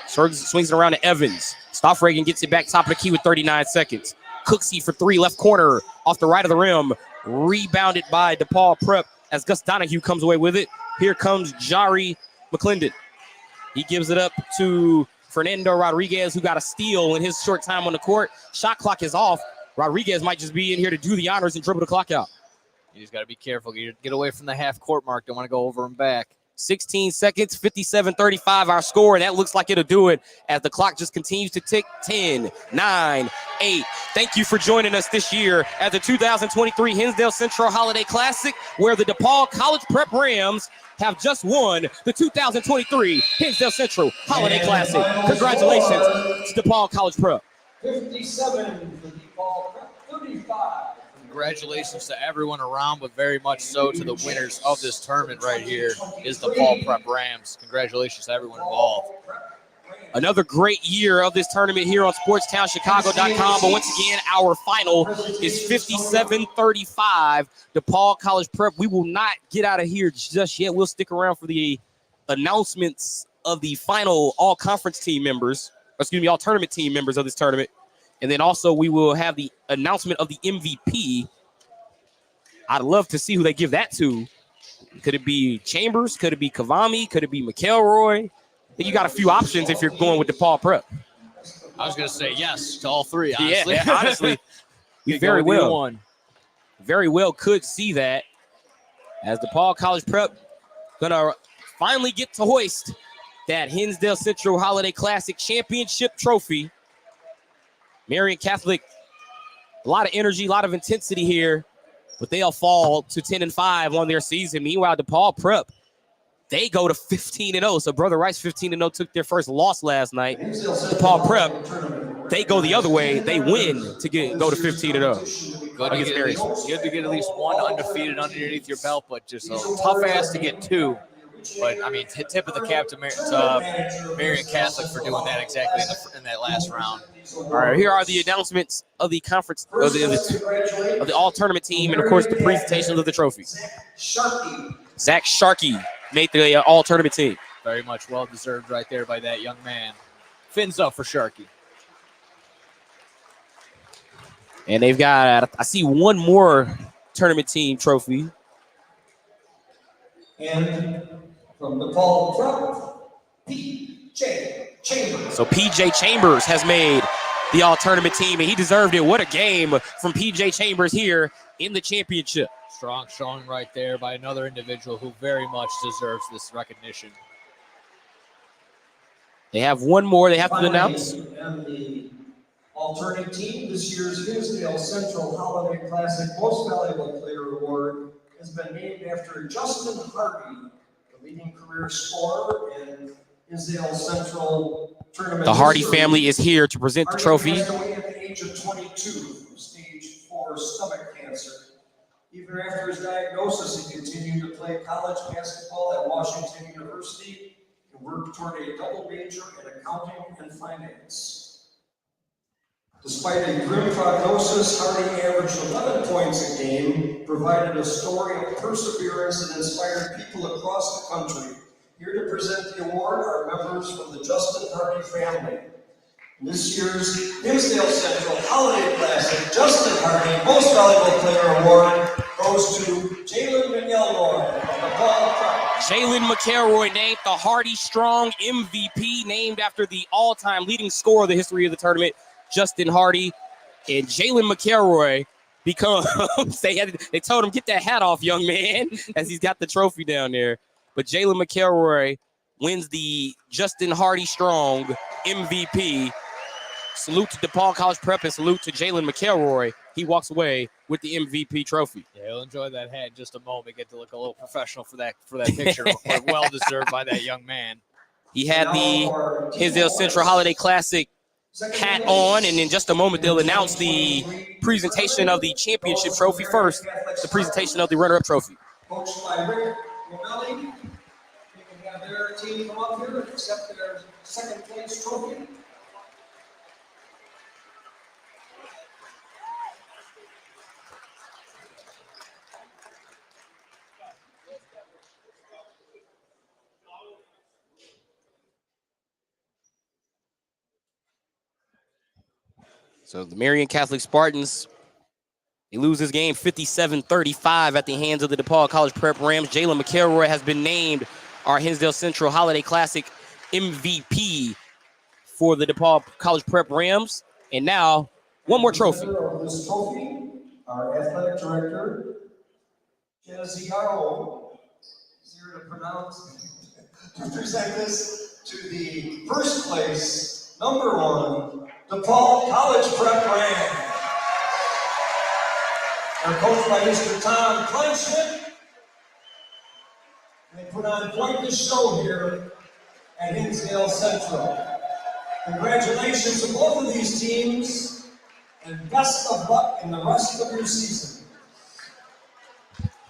Speaker 17: swings it around to Evans. Stoffragen gets it back top of the key with 39 seconds. Cooksey for 3, left corner, off the right of the rim. Rebounded by DePaul Prep as Gus Donahue comes away with it. Here comes Jari McClendon. He gives it up to Fernando Rodriguez, who got a steal in his short time on the court. Shot clock is off. Rodriguez might just be in here to do the honors and dribble the clock out.
Speaker 18: You just got to be careful. Get away from the half-court mark. Don't want to go over and back.
Speaker 17: 16 seconds, 57-35 our score, and that looks like it'll do it as the clock just continues to tick. 10, 9, 8. Thank you for joining us this year at the 2023 Hinsdale Central Holiday Classic, where the DePaul College Prep Rams have just won the 2023 Hinsdale Central Holiday Classic. Congratulations to DePaul College Prep.
Speaker 11: 57 for DePaul Prep, 35.
Speaker 18: Congratulations to everyone around, but very much so to the winners of this tournament right here is the DePaul Prep Rams. Congratulations to everyone involved.
Speaker 17: Another great year of this tournament here on SportsTownChicago.com. But once again, our final is 57-35. DePaul College Prep. We will not get out of here just yet. We'll stick around for the announcements of the final all-conference team members, all-tournament team members of this tournament. And then also we will have the announcement of the MVP. I'd love to see who they give that to. Could it be Chambers? Could it be Kavami? Could it be McElroy? I think you got a few options if you're going with DePaul Prep.
Speaker 18: I was going to say yes to all three, honestly.
Speaker 17: Yeah, honestly, we very well could see that as DePaul College Prep going to finally get to hoist that Hinsdale Central Holiday Classic Championship trophy. Marian Catholic, a lot of energy, a lot of intensity here, but they'll fall to 10-5 on their season. Meanwhile, DePaul Prep, they go to 15-0. So Brother Rice 15-0 took their first loss last night. DePaul Prep, they go the other way. They win to go to 15-0.
Speaker 18: Good to get at least one undefeated underneath your belt, but just a tough ass to get two. But, I mean, tip of the cap to Marian Catholic for doing that exactly in that last round.
Speaker 17: All right, here are the announcements of the conference, of the all-tournament team, and, of course, the presentations of the trophy. Zach Sharkey made the all-tournament team.
Speaker 18: Very much well-deserved right there by that young man. Fins up for Sharkey.
Speaker 17: And they've got, I see one more tournament team trophy.
Speaker 11: And from DePaul Prep, P.J. Chambers.
Speaker 17: So P.J. Chambers has made the all-tournament team, and he deserved it. What a game from P.J. Chambers here in the championship.
Speaker 18: Strong showing right there by another individual who very much deserves this recognition.
Speaker 17: They have one more they have to announce.
Speaker 11: And the alternate team, this year's Hinsdale Central Holiday Classic Most Valuable Player Award has been named after Justin Hardy, the leading career scorer in Hinsdale Central tournament.
Speaker 17: The Hardy family is here to present the trophy.
Speaker 11: Passed away at the age of 22 from stage 4 stomach cancer. Even after his diagnosis, he continued to play college basketball at Washington University and worked toward a double major in accounting and finance. Despite a grim prognosis, Hardy averaged 11 points a game, provided a story of perseverance, and inspired people across the country. Here to present the award are members from the Justin Hardy family. This year's Hinsdale Central Holiday Classic Justin Hardy Most Valuable Player Award goes to Jalen McElroy of DePaul Prep.
Speaker 17: Jalen McElroy named the Hardy Strong MVP, named after the all-time leading scorer of the history of the tournament, Justin Hardy. And Jalen McElroy becomes, they told him, get that hat off, young man, as he's got the trophy down there. But Jalen McElroy wins the Justin Hardy Strong MVP. Salute to DePaul College Prep and salute to Jalen McElroy. He walks away with the MVP trophy.
Speaker 18: Yeah, he'll enjoy that hat in just a moment. Get to look a little professional for that picture. Well deserved by that young man.
Speaker 17: He had the Hinsdale Central Holiday Classic hat on, and in just a moment they'll announce the presentation of the championship trophy. First, the presentation of the runner-up trophy.
Speaker 11: Coached by Rick Romelli. We can have their team come up here and accept their second place trophy.
Speaker 17: So the Marian Catholic Spartans, they lose this game 57-35 at the hands of the DePaul College Prep Rams. Jalen McElroy has been named our Hinsdale Central Holiday Classic MVP for the DePaul College Prep Rams. And now, one more trophy.
Speaker 11: This trophy, our athletic director, Geneziaro easier to pronounce. To present this to the first place, number 1, DePaul College Prep Rams. They're coached by Mr. Tom Kleinschmidt. They put on quite the show here at Hinsdale Central. Congratulations to both of these teams, and best of luck in the rest of your season.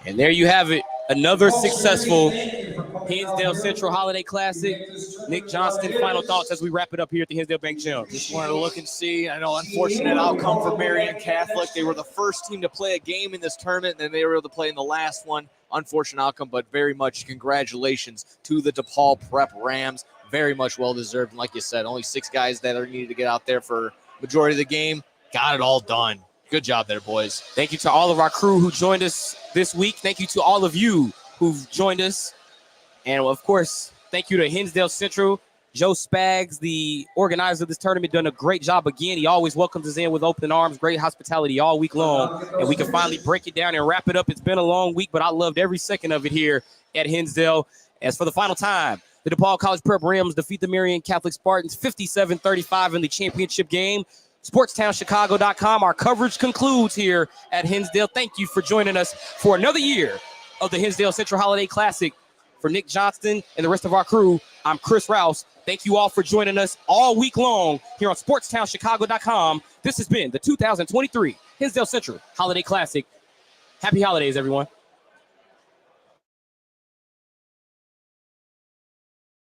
Speaker 17: And there you have it, another successful Hinsdale Central Holiday Classic. Nick Johnston, final thoughts as we wrap it up here at the Hinsdale Bank Gym.
Speaker 18: Just wanted to look and see. I know, unfortunate outcome for Marian Catholic. They were the first team to play a game in this tournament, and then they were able to play in the last one. Unfortunate outcome, but very much congratulations to the DePaul Prep Rams. Very much well-deserved. And like you said, only 6 guys that are needed to get out there for majority of the game. Got it all done. Good job there, boys.
Speaker 17: Thank you to all of our crew who joined us this week. Thank you to all of you who've joined us. And, of course, thank you to Hinsdale Central. Joe Spags, the organizer of this tournament, done a great job again. He always welcomes us in with open arms, great hospitality all week long. And we can finally break it down and wrap it up. It's been a long week, but I loved every second of it here at Hinsdale. As for the final time, the DePaul College Prep Rams defeat the Marian Catholic Spartans 57-35 in the championship game. SportsTownChicago.com. Our coverage concludes here at Hinsdale. Thank you for joining us for another year of the Hinsdale Central Holiday Classic. For Nick Johnston and the rest of our crew, I'm Chris Rouse. Thank you all for joining us all week long here on SportsTownChicago.com. This has been the 2023 Hinsdale Central Holiday Classic. Happy holidays, everyone.